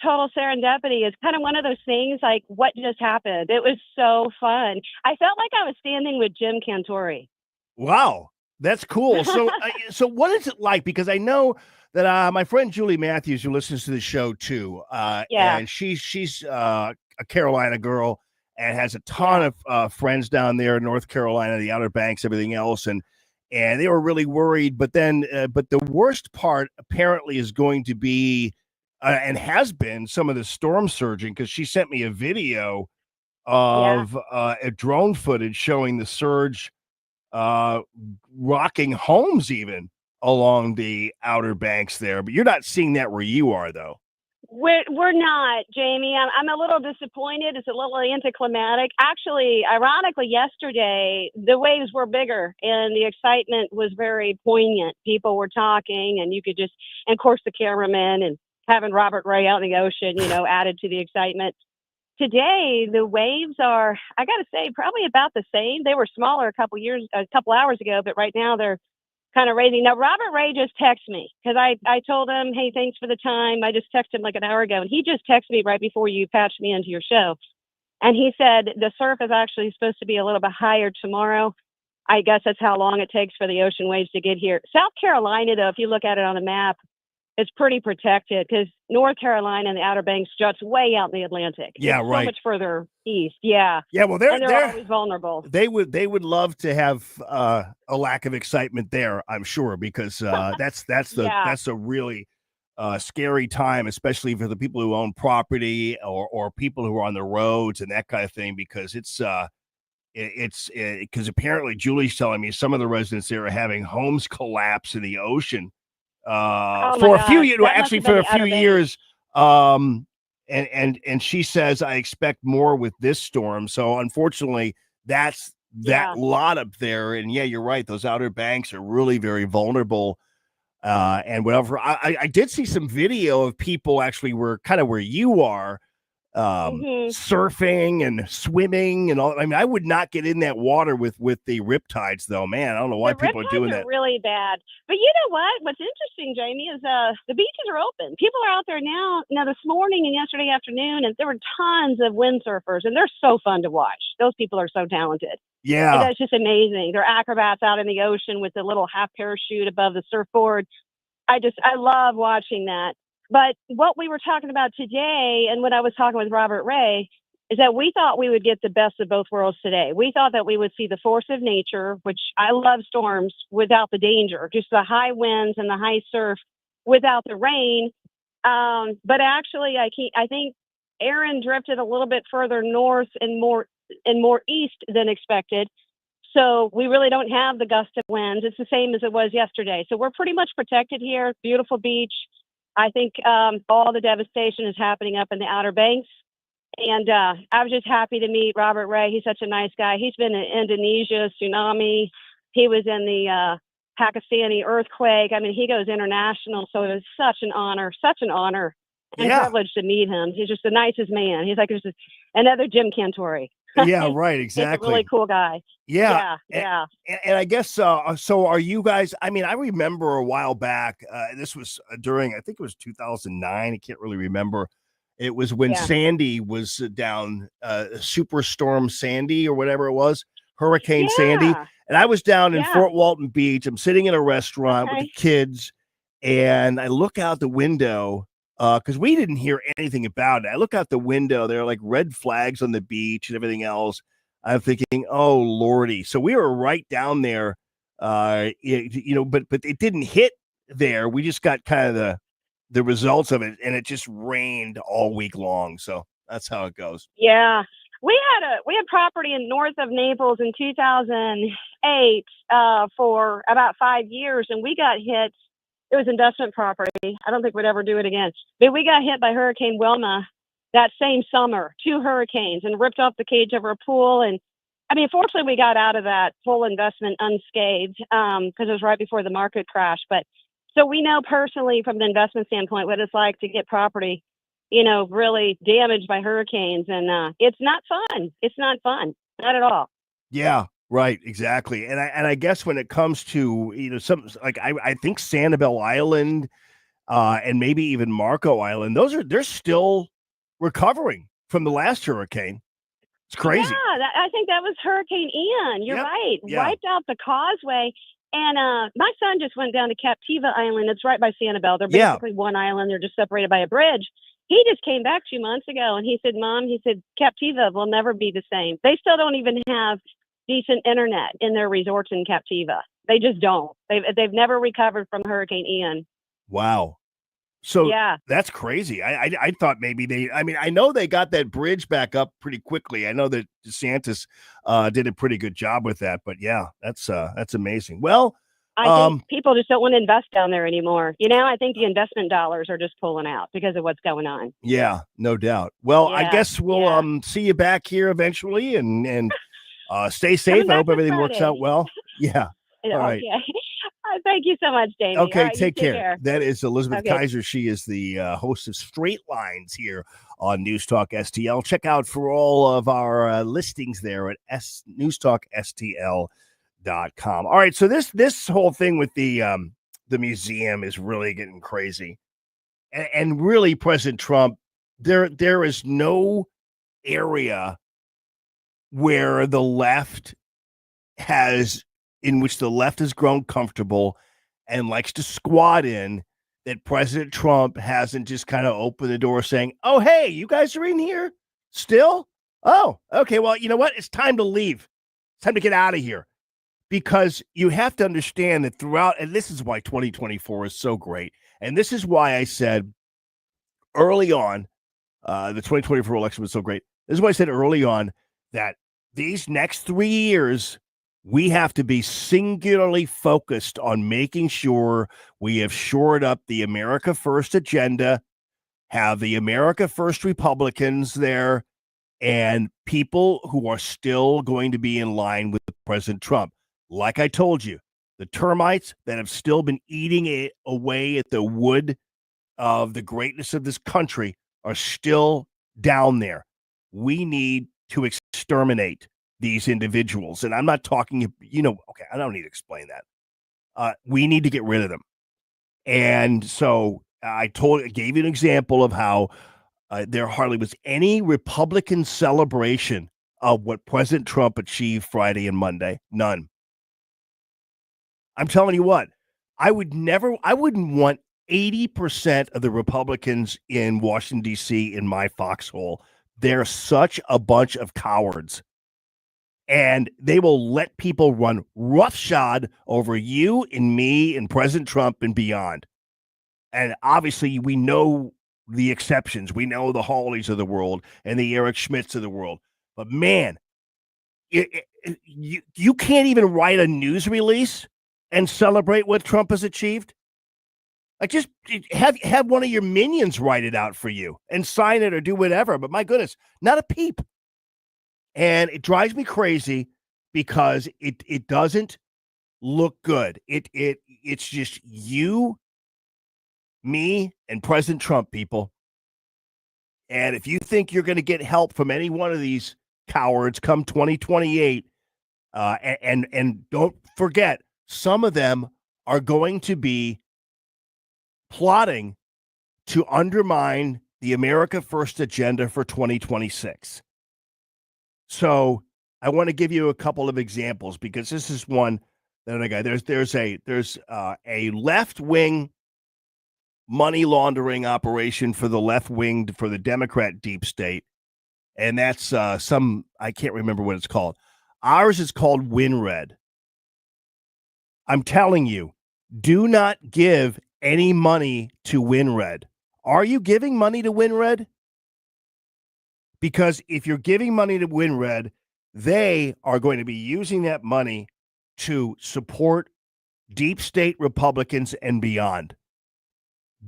total serendipity. It's kind of one of those things like what just happened. It was so fun. I felt like I was standing with Jim Cantori. Wow. That's cool. So, so what is it like? Because I know that my friend Julie Matthews, who listens to the show too, Yeah. and she's a Carolina girl and has a ton of friends down there in North Carolina, the Outer Banks, everything else, and they were really worried. But then, but the worst part apparently is going to be, and has been, some of the storm surging, because she sent me a video of a drone footage showing the surge rocking homes even along the Outer Banks there. But you're not seeing that where you are, though. We're not, Jamie. I'm a little disappointed. It's a little anticlimactic. Actually, ironically, yesterday the waves were bigger and the excitement was very poignant. People were talking, and you could just, and of course, the cameraman and having Robert Ray out in the ocean, added to the excitement. Today, the waves are, I got to say, probably about the same. They were smaller a couple hours ago, but right now they're kind of raising. Now, Robert Ray just texted me because I told him, hey, thanks for the time. I just texted him like an hour ago, and he just texted me right before you patched me into your show. And he said the surf is actually supposed to be a little bit higher tomorrow. I guess that's how long it takes for the ocean waves to get here. South Carolina, though, if you look at it on the map, it's pretty protected because North Carolina and the Outer Banks juts way out in the Atlantic. Yeah, it's right. So much further east. Yeah. Yeah, well, they're always vulnerable. They would love to have a lack of excitement there, I'm sure, because that's a really scary time, especially for the people who own property or people who are on the roads and that kind of thing, because it's because apparently Julie's telling me some of the residents there are having homes collapse in the ocean. For a few years. And she says, I expect more with this storm. So unfortunately, that's that lot up there. And yeah, you're right. Those Outer Banks are really very vulnerable. And whatever. I did see some video of people actually were kind of where you are, surfing and swimming and all. I mean, I would not get in that water with the riptides, though. Man, I don't know why people are doing that. Really bad. But you know what? What's interesting, Jamie, is the beaches are open. People are out there now. Now, this morning and yesterday afternoon, and there were tons of windsurfers, and they're so fun to watch. Those people are so talented. Yeah, and that's just amazing. They're acrobats out in the ocean with the little half parachute above the surfboard. I love watching that. But what we were talking about today, and when I was talking with Robert Ray, is that we thought we would get the best of both worlds today. We thought that we would see the force of nature, which I love storms, without the danger, just the high winds and the high surf without the rain. But actually, I think Aaron drifted a little bit further north and more east than expected. So we really don't have the gust of winds. It's the same as it was yesterday. So we're pretty much protected here. Beautiful beach. I think all the devastation is happening up in the Outer Banks. And I was just happy to meet Robert Ray. He's such a nice guy. He's been in Indonesia, tsunami. He was in the Pakistani earthquake. I mean, he goes international. So it was such an honor and privilege to meet him. He's just the nicest man. He's like just another Jim Cantori. Yeah, right. Exactly. He's a really cool guy. Yeah. And I guess, so are you guys, I mean, I remember a while back, this was during, I think it was 2009. I can't really remember. It was when Sandy was down, Superstorm Sandy or whatever it was, Hurricane Sandy. And I was down in Fort Walton Beach. I'm sitting in a restaurant with the kids, and I look out the window because we didn't hear anything about it. I look out the window, there are like red flags on the beach and everything else. I'm thinking, oh Lordy. So we were right down there, but it didn't hit there. We just got kind of the results of it, and it just rained all week long. So that's how it goes. Yeah. We had property in north of Naples in 2008 for about 5 years, and we got hit. It was investment property. I don't think we'd ever do it again. But we got hit by Hurricane Wilma that same summer, 2 hurricanes, and ripped off the cage of our pool. And I mean, fortunately, we got out of that full investment unscathed because it was right before the market crash. But so we know personally from the investment standpoint what it's like to get property, really damaged by hurricanes. And it's not fun. It's not fun. Not at all. Yeah. Right, exactly. And I guess when it comes to, some like I think Sanibel Island and maybe even Marco Island, they're still recovering from the last hurricane. It's crazy. Yeah, I think that was Hurricane Ian. You're right. Yeah. Wiped out the causeway. And my son just went down to Captiva Island. It's right by Sanibel. They're Yeah. basically one island. They're just separated by a bridge. He just came back 2 months ago, and he said, Mom, he said, Captiva will never be the same. They still don't even have decent internet in their resorts in Captiva. They just don't. They've never recovered from Hurricane Ian. Wow. So Yeah. that's crazy. I thought maybe I know they got that bridge back up pretty quickly. I know that DeSantis did a pretty good job with that, but yeah, that's amazing. Well, I think people just don't want to invest down there anymore. I think the investment dollars are just pulling out because of what's going on. yeah, no doubt. Well, I Yeah, guess we'll see you back here eventually and stay safe. I back hope this everything works out Friday. well. Yeah. All right. Okay. Thank you so much, Jamie. Okay, All right, you take care. That is Elizabeth Okay. Kaiser. She is the host of Straight Lines here on News Talk STL. Check out for all of our listings there at newstalkstl.com. All right, so this whole thing with the museum is really getting crazy, and really, President Trump, there is no area where the left in which the left has grown comfortable and likes to squat in, that President Trump hasn't just kind of opened the door saying, oh, hey, you guys are in here still? Oh, okay. Well, you know what? It's time to leave. It's time to get out of here, because you have to understand that throughout, and this is why 2024 is so great. And this is why I said early on, the 2024 election was so great. This is why I said early on that these next 3 years, we have to be singularly focused on making sure we have shored up the America First agenda, have the America First Republicans there, and people who are still going to be in line with President Trump. Like I told you, the termites that have still been eating it away at the wood of the greatness of this country are still down there. We need to exterminate these individuals. And I'm not talking, okay, I don't need to explain that. We need to get rid of them. And so I gave you an example of how there hardly was any Republican celebration of what President Trump achieved Friday and Monday. None. I'm telling you what, I wouldn't want 80% of the Republicans in Washington, D.C. in my foxhole. They're such a bunch of cowards. And they will let people run roughshod over you and me and President Trump and beyond. And obviously, we know the exceptions. We know the Hawleys of the world and the Eric Schmidts of the world. But man, you can't even write a news release and celebrate what Trump has achieved. Like, just have one of your minions write it out for you and sign it or do whatever. But my goodness, not a peep. And it drives me crazy because it doesn't look good. It's just you, me, and President Trump, people. And if you think you're going to get help from any one of these cowards come 2028, and don't forget, some of them are going to be plotting to undermine the America First agenda for 2026. So I want to give you a couple of examples, because this is one that I got. There's a left-wing money laundering operation for the Democrat deep state, and that's I can't remember what it's called. Ours is called WinRed. I'm telling you, do not give any money to WinRed. Are you giving money to WinRed? Because if you're giving money to WinRed, they are going to be using that money to support deep state Republicans and beyond.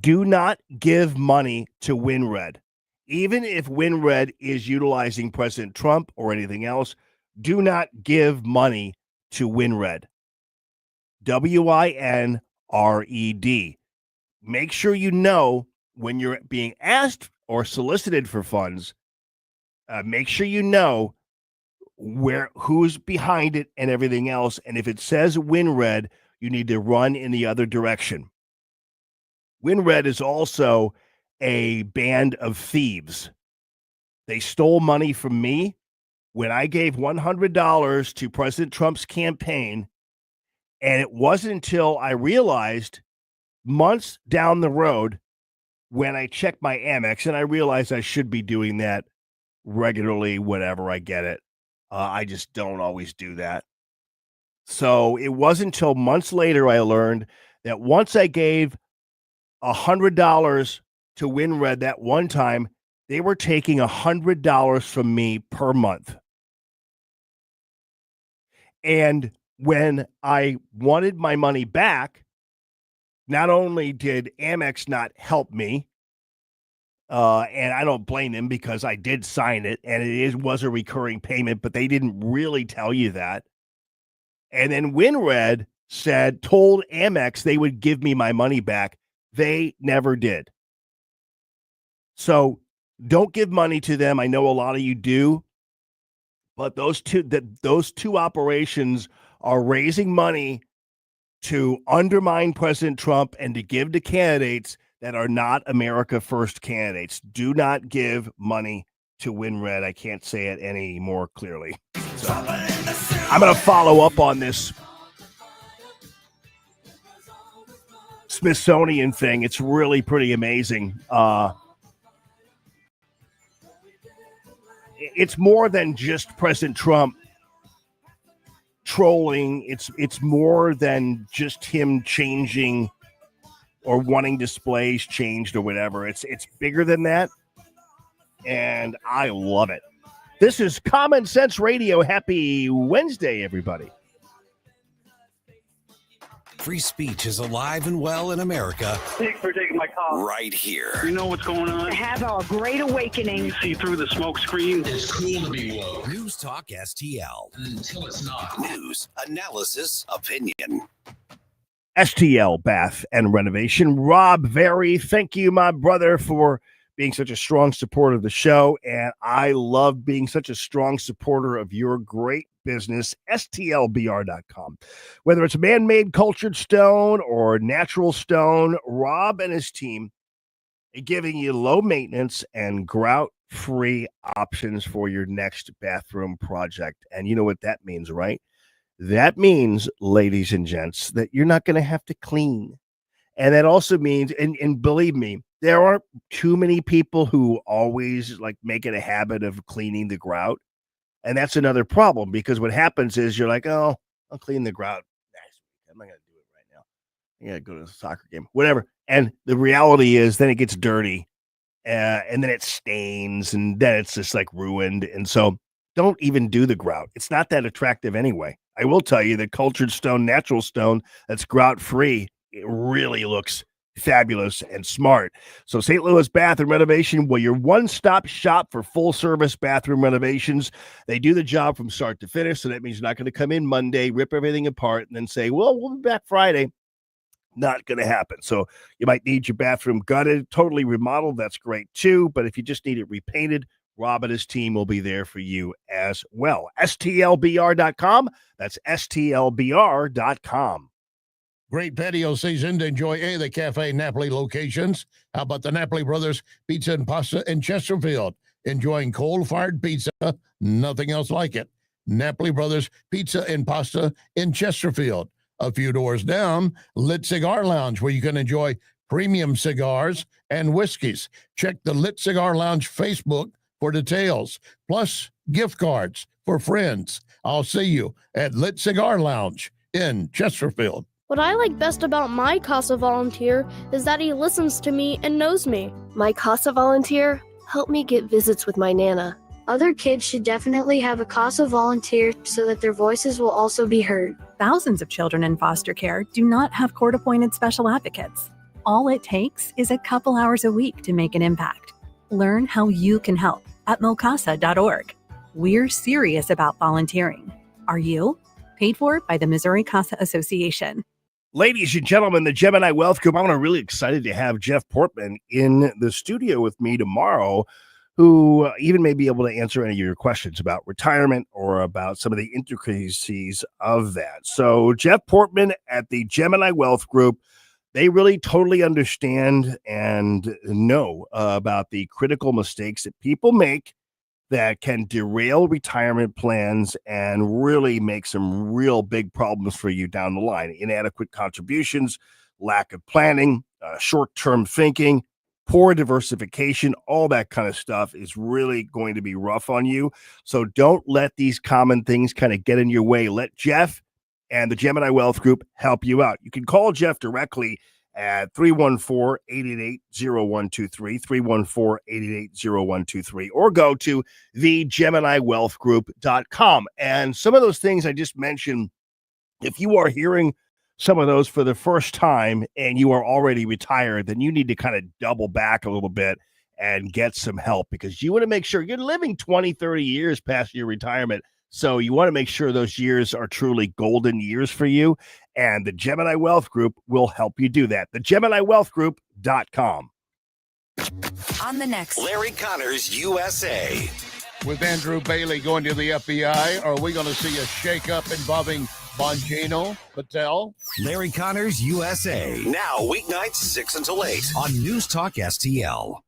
Do not give money to WinRed. Even if WinRed is utilizing President Trump or anything else, do not give money to WinRed. WINRED. Make sure you know when you're being asked or solicited for funds. Make sure you know who's behind it and everything else. And if it says WinRed, you need to run in the other direction. WinRed is also a band of thieves. They stole money from me when I gave $100 to President Trump's campaign. And it wasn't until I realized months down the road when I checked my Amex, and I realized I should be doing that regularly whenever I get it. I just don't always do that. So it wasn't until months later I learned that once I gave $100 to WinRed that one time, they were taking $100 from me per month. And when I wanted my money back, not only did Amex not help me, and I don't blame them because I did sign it and was a recurring payment, but they didn't really tell you that. And then WinRed told Amex they would give me my money back. They never did. So don't give money to them. I know a lot of you do, but those two operations are raising money to undermine President Trump and to give to candidates that are not America First candidates. Do not give money to WinRed. I can't say it any more clearly. So, I'm going to follow up on this Smithsonian thing. It's really pretty amazing. It's more than just President Trump trolling. It's more than just him changing or wanting displays changed or whatever. It's bigger than that, and I love it. This is Common Sense Radio. Happy Wednesday, everybody. Free speech is alive and well in America. Thanks for taking my call. Right here. You know what's going on? Have a great awakening. You see through the smoke screen. It's cool to be woke. News Talk STL. Until it's not. News, analysis, opinion. STL Bath and Renovation. Rob Very, thank you, my brother, for being such a strong supporter of the show. And I love being such a strong supporter of your great business, STLBR.com. Whether it's man-made cultured stone or natural stone, Rob and his team are giving you low maintenance and grout-free options for your next bathroom project. And you know what that means, right? That means, ladies and gents, that you're not going to have to clean. And that also means, and believe me, there aren't too many people who always make it a habit of cleaning the grout. And that's another problem, because what happens is you're like, oh, I'll clean the grout next week. I'm not going to do it right now. I got to go to the soccer game, whatever. And the reality is then it gets dirty and then it stains and then it's just ruined. And so don't even do the grout. It's not that attractive anyway. I will tell you that cultured stone, natural stone that's grout free, it really looks fabulous and smart. So St. Louis Bath and Renovation, well, your one-stop shop for full-service bathroom renovations. They do the job from start to finish, so that means you're not going to come in Monday, rip everything apart, and then say, well, we'll be back Friday. Not going to happen. So you might need your bathroom gutted, totally remodeled. That's great too. But if you just need it repainted, Rob and his team will be there for you as well. STLBR.com. That's STLBR.com. Great patio season to enjoy any of the Cafe Napoli locations. How about the Napoli Brothers Pizza and Pasta in Chesterfield? Enjoying coal-fired pizza, nothing else like it. Napoli Brothers Pizza and Pasta in Chesterfield. A few doors down, Lit Cigar Lounge, where you can enjoy premium cigars and whiskeys. Check the Lit Cigar Lounge Facebook for details, plus gift cards for friends. I'll see you at Lit Cigar Lounge in Chesterfield. What I like best about my CASA volunteer is that he listens to me and knows me. My CASA volunteer helped me get visits with my Nana. Other kids should definitely have a CASA volunteer so that their voices will also be heard. Thousands of children in foster care do not have court-appointed special advocates. All it takes is a couple hours a week to make an impact. Learn how you can help at mocasa.org. We're serious about volunteering. Are you? Paid for by the Missouri CASA Association. Ladies and gentlemen, the Gemini Wealth Group, I'm really excited to have Jeff Portman in the studio with me tomorrow, who even may be able to answer any of your questions about retirement or about some of the intricacies of that. So Jeff Portman at the Gemini Wealth Group, they really totally understand and know about the critical mistakes that people make that can derail retirement plans and really make some real big problems for you down the line. Inadequate contributions, lack of planning, short-term thinking, poor diversification, all that kind of stuff is really going to be rough on you. So don't let these common things kind of get in your way. Let Jeff and the Gemini Wealth Group help you out. You can call Jeff directly at 314-888-0123, 314-888-0123, or go to thegeminiwealthgroup.com. And some of those things I just mentioned, if you are hearing some of those for the first time and you are already retired, then you need to kind of double back a little bit and get some help, because you want to make sure you're living 20, 30 years past your retirement. So you want to make sure those years are truly golden years for you. And the Gemini Wealth Group will help you do that. TheGeminiWealthGroup.com. On the next Larry Connors USA. With Andrew Bailey going to the FBI, are we going to see a shakeup involving Bongino Patel? Larry Connors USA. Now weeknights 6 until 8 on News Talk STL.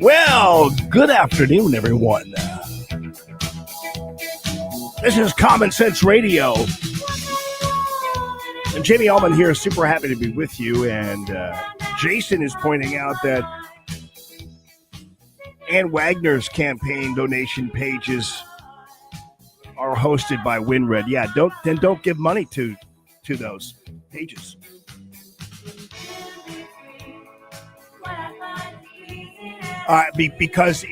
Well, good afternoon, everyone. This is Common Sense Radio. And Jamie Allman here, super happy to be with you. And Jason is pointing out that Ann Wagner's campaign donation pages are hosted by WinRed. Yeah, don't give money to those pages. Because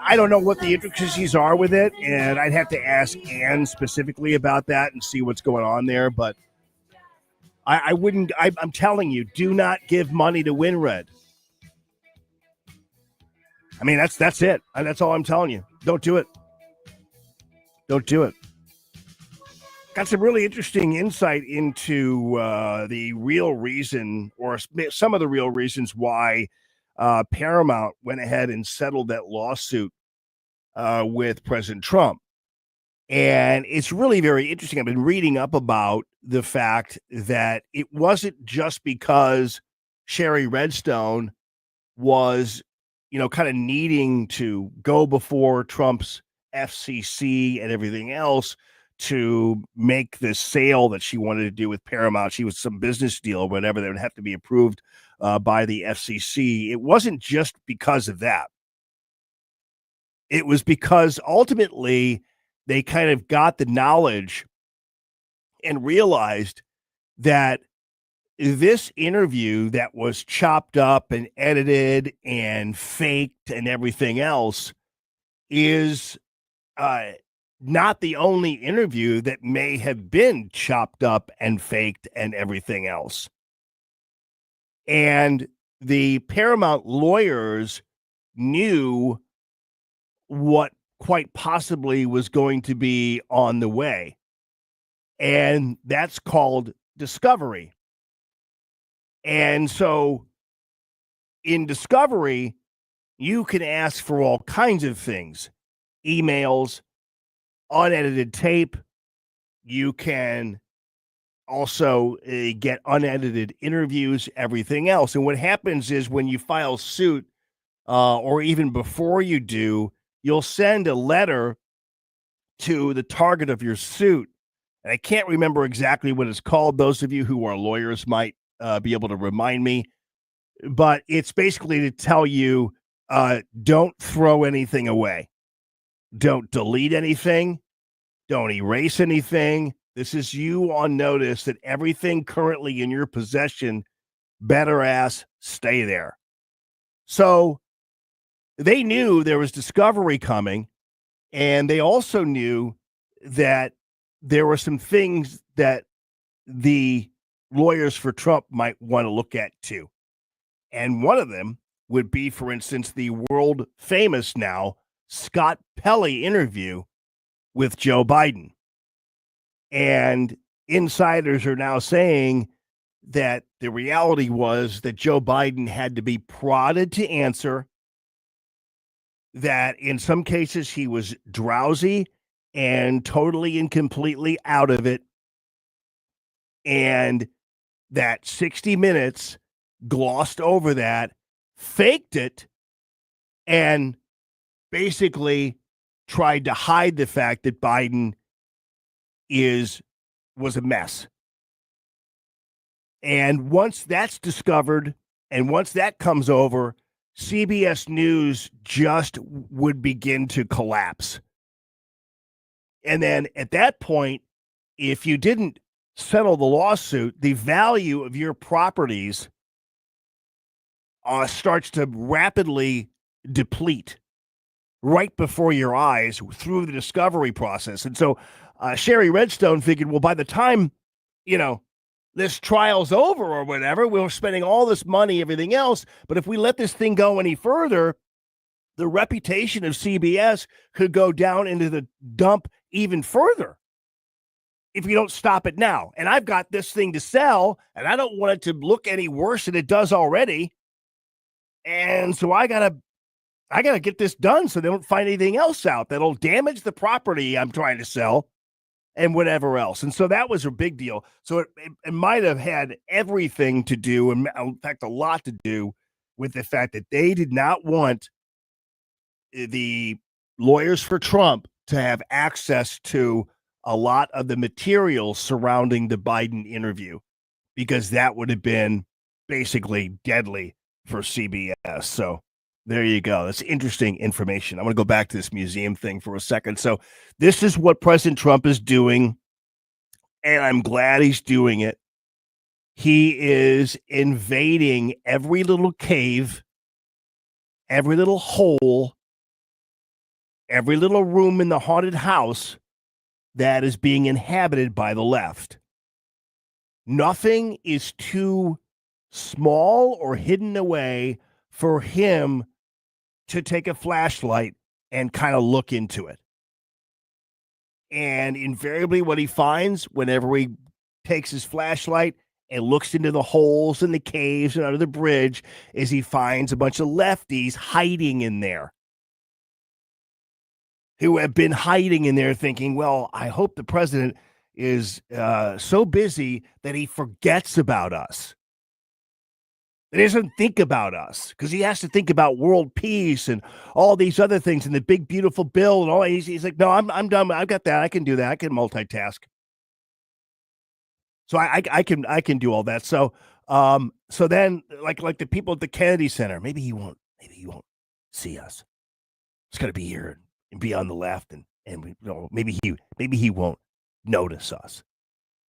I don't know what the intricacies are with it, and I'd have to ask Ann specifically about that and see what's going on there. But I wouldn't. I'm telling you, do not give money to WinRed. I mean, that's it. That's all I'm telling you. Don't do it. Don't do it. Got some really interesting insight into the real reason, or some of the real reasons why Paramount went ahead and settled that lawsuit with President Trump. And it's really very interesting. I've been reading up about the fact that it wasn't just because Sherry Redstone was, kind of needing to go before Trump's FCC and everything else to make the sale that she wanted to do with Paramount. She was some business deal or whatever that would have to be approved by the FCC. It wasn't just because of that. It was because ultimately they kind of got the knowledge and realized that this interview that was chopped up and edited and faked and everything else is not the only interview that may have been chopped up and faked and everything else. And the Paramount lawyers knew what quite possibly was going to be on the way. And that's called discovery. And so in discovery, you can ask for all kinds of things: emails, unedited tape. You can also get unedited interviews, everything else. And what happens is when you file suit, or even before you do, you'll send a letter to the target of your suit. And I can't remember exactly what it's called. Those of you who are lawyers might be able to remind me. But it's basically to tell you, don't throw anything away. Don't delete anything. Don't erase anything. This is you on notice that everything currently in your possession better ass stay there. So they knew there was discovery coming, and they also knew that there were some things that the lawyers for Trump might want to look at too. And one of them would be, for instance, the world famous now Scott Pelley interview with Joe Biden. And insiders are now saying that the reality was that Joe Biden had to be prodded to answer, that in some cases he was drowsy and totally and completely out of it, and that 60 Minutes glossed over that, faked it, and basically tried to hide the fact that Biden was a mess. And once that's discovered, and once that comes over, CBS News just would begin to collapse. And then at that point, if you didn't settle the lawsuit, the value of your properties starts to rapidly deplete right before your eyes through the discovery process. And so Sherry Redstone figured, well, by the time, this trial's over or whatever, we're spending all this money, everything else. But if we let this thing go any further, the reputation of CBS could go down into the dump even further if you don't stop it now. And I've got this thing to sell, and I don't want it to look any worse than it does already. And so I gotta get this done so they don't find anything else out that'll damage the property I'm trying to sell and whatever else. And so that was a big deal. So it might have had everything to do, and in fact, a lot to do with the fact that they did not want the lawyers for Trump to have access to a lot of the material surrounding the Biden interview, because that would have been basically deadly for CBS. So there you go. That's interesting information. I want to go back to this museum thing for a second. So this is what President Trump is doing, and I'm glad he's doing it. He is invading every little cave, every little hole, every little room in the haunted house that is being inhabited by the left. Nothing is too small or hidden away for him to take a flashlight and kind of look into it. And invariably what he finds whenever he takes his flashlight and looks into the holes in the caves and under the bridge is he finds a bunch of lefties hiding in there, who have been hiding in there thinking, well, I hope the president is so busy that he forgets about us. He doesn't think about us because he has to think about world peace and all these other things and the big, beautiful bill and all. He's like, no, I'm done. I've got that. I can do that. I can multitask. So I can do all that. So then like the people at the Kennedy Center, maybe he won't see us. It's got to be here and be on the left, and we, maybe he won't notice us.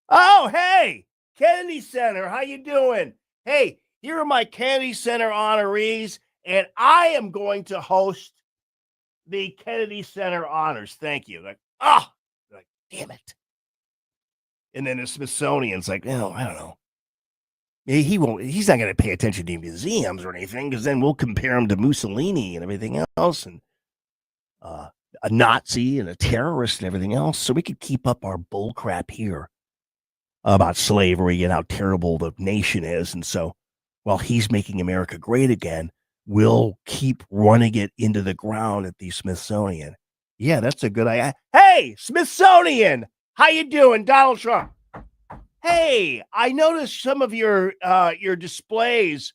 Oh, hey, Kennedy Center, how you doing? Hey, here are my Kennedy Center honorees, and I am going to host the Kennedy Center honors. Thank you. Like, damn it. And then the Smithsonian's like, oh, I don't know. He's not going to pay attention to museums or anything, because then we'll compare him to Mussolini and everything else, and a Nazi and a terrorist and everything else. So we could keep up our bull crap here about slavery and how terrible the nation is. And so while he's making America great again, we'll keep running it into the ground at the Smithsonian. Yeah, that's a good idea. Hey, Smithsonian, how you doing? Donald Trump. Hey, I noticed some of your displays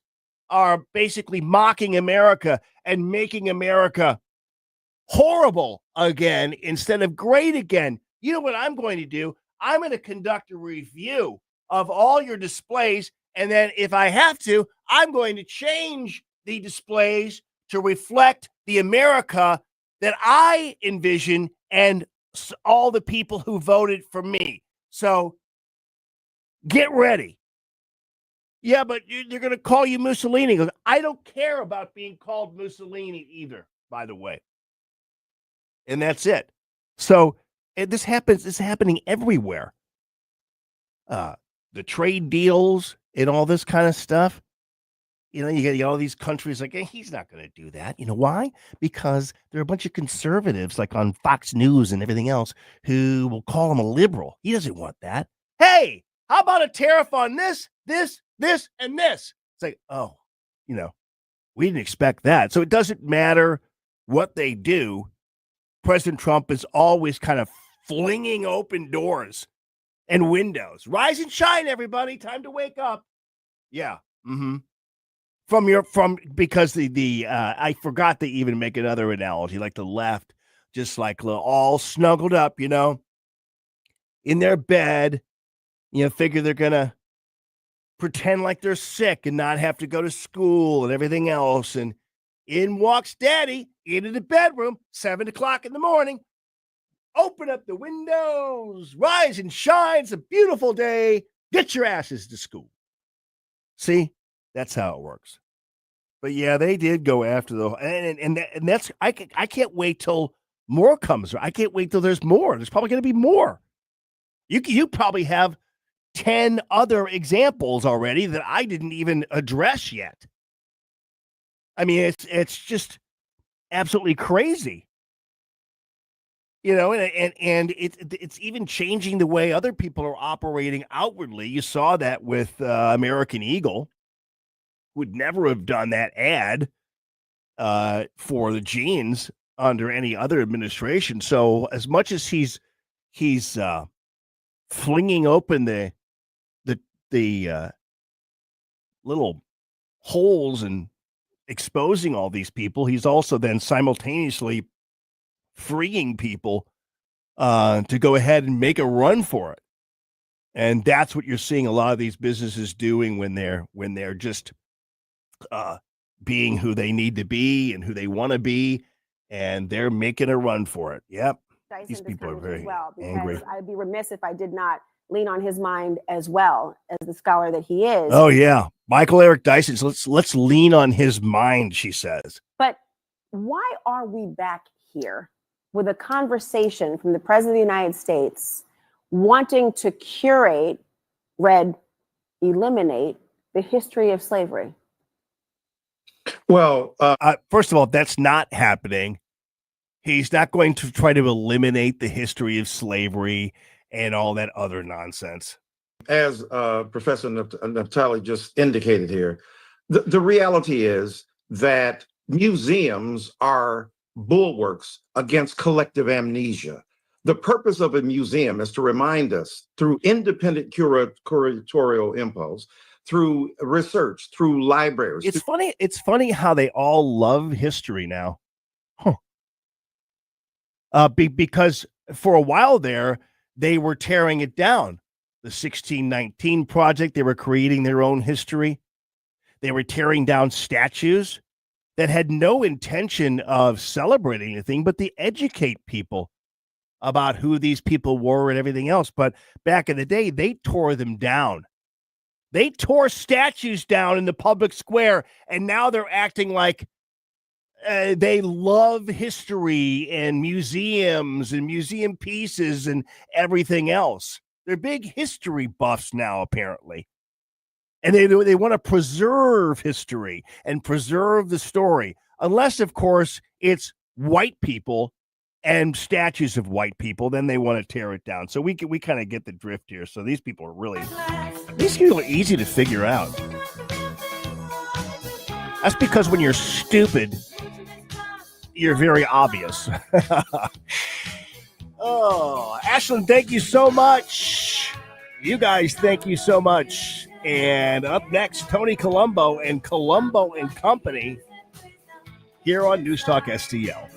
are basically mocking America and making America horrible again instead of great again. You know what I'm going to do? I'm going to conduct a review of all your displays, and then if I have to, I'm going to change the displays to reflect the America that I envision and all the people who voted for me. So get ready. Yeah, but they're going to call you Mussolini. I don't care about being called Mussolini either, by the way. And that's it. So this is happening everywhere. The trade deals and all this kind of stuff. You get all these countries like, hey, he's not going to do that. You know why? Because there are a bunch of conservatives like on Fox News and everything else who will call him a liberal. He doesn't want that. Hey, how about a tariff on this, and this? It's like, oh, we didn't expect that. So it doesn't matter what they do. President Trump is always kind of flinging open doors and windows. Rise and shine, everybody. Time to wake up. Yeah. Mm-hmm. Because I forgot to even make another analogy, like the left, just like all snuggled up, in their bed, figure they're gonna pretend like they're sick and not have to go to school and everything else. And in walks Daddy into the bedroom, 7 o'clock in the morning. Open up the windows, rise and shine. It's a beautiful day. Get your asses to school. See, that's how it works. But yeah, they did go after and that's I can't wait till more comes. I can't wait till there's more. There's probably going to be more. You probably have 10 other examples already that I didn't even address yet. I mean, it's just absolutely crazy. And it's even changing the way other people are operating outwardly. You saw that with American Eagle. Would never have done that ad for the jeans under any other administration. So as much as he's flinging open the little holes and exposing all these people, he's also then simultaneously freeing people to go ahead and make a run for it. And that's what you're seeing a lot of these businesses doing when they're just being who they need to be and who they want to be, and they're making a run for it. Yep. These people are very angry. I'd be remiss if I did not lean on his mind as well as the scholar that he is. Oh yeah. Michael Eric Dyson. Let's lean on his mind, she says. But why are we back here with a conversation from the President of the United States wanting to eliminate the history of slavery? Well, first of all, that's not happening. He's not going to try to eliminate the history of slavery and all that other nonsense. As Professor Naftali just indicated here, the reality is that museums are bulwarks against collective amnesia. The purpose of a museum is to remind us through independent curatorial impulse, through research, through libraries. It's funny how they all love history now. Because for a while there, they were tearing it down. The 1619 Project, they were creating their own history. They were tearing down statues that had no intention of celebrating anything, but to educate people about who these people were and everything else. But back in the day, they tore them down. They tore statues down in the public square, and now they're acting like they love history and museums and museum pieces and everything else. They're big history buffs now, apparently. And they want to preserve history and preserve the story, unless, of course, it's white people and statues of white people. Then they want to tear it down. So we kind of get the drift here. So these people are easy to figure out. That's because when you're stupid, you're very obvious. Oh, Ashlyn, thank you so much. You guys, thank you so much. And up next, Tony Colombo and Colombo and Company here on News Talk STL.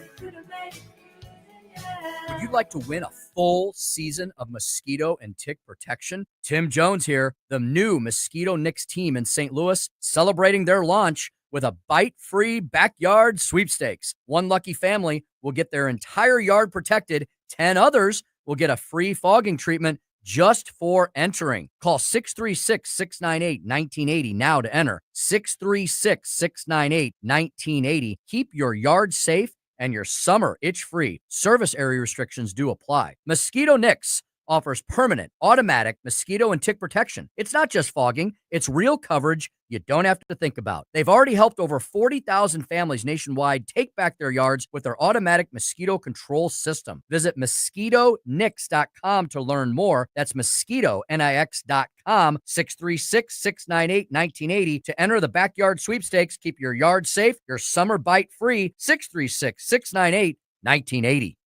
Would you like to win a full season of mosquito and tick protection? Tim Jones here, the new Mosquito Nix team in St. Louis, celebrating their launch with a bite-free backyard sweepstakes. One lucky family will get their entire yard protected. 10 others will get a free fogging treatment just for entering. Call 636-698-1980 now to enter. 636-698-1980. Keep your yard safe and your summer itch-free. Service area restrictions do apply. Mosquito Nix, offers permanent, automatic mosquito and tick protection. It's not just fogging, it's real coverage you don't have to think about. They've already helped over 40,000 families nationwide take back their yards with their automatic mosquito control system. Visit mosquitonix.com to learn more. That's mosquitonix.com, 636-698-1980 to enter the backyard sweepstakes. Keep your yard safe, your summer bite free, 636-698-1980.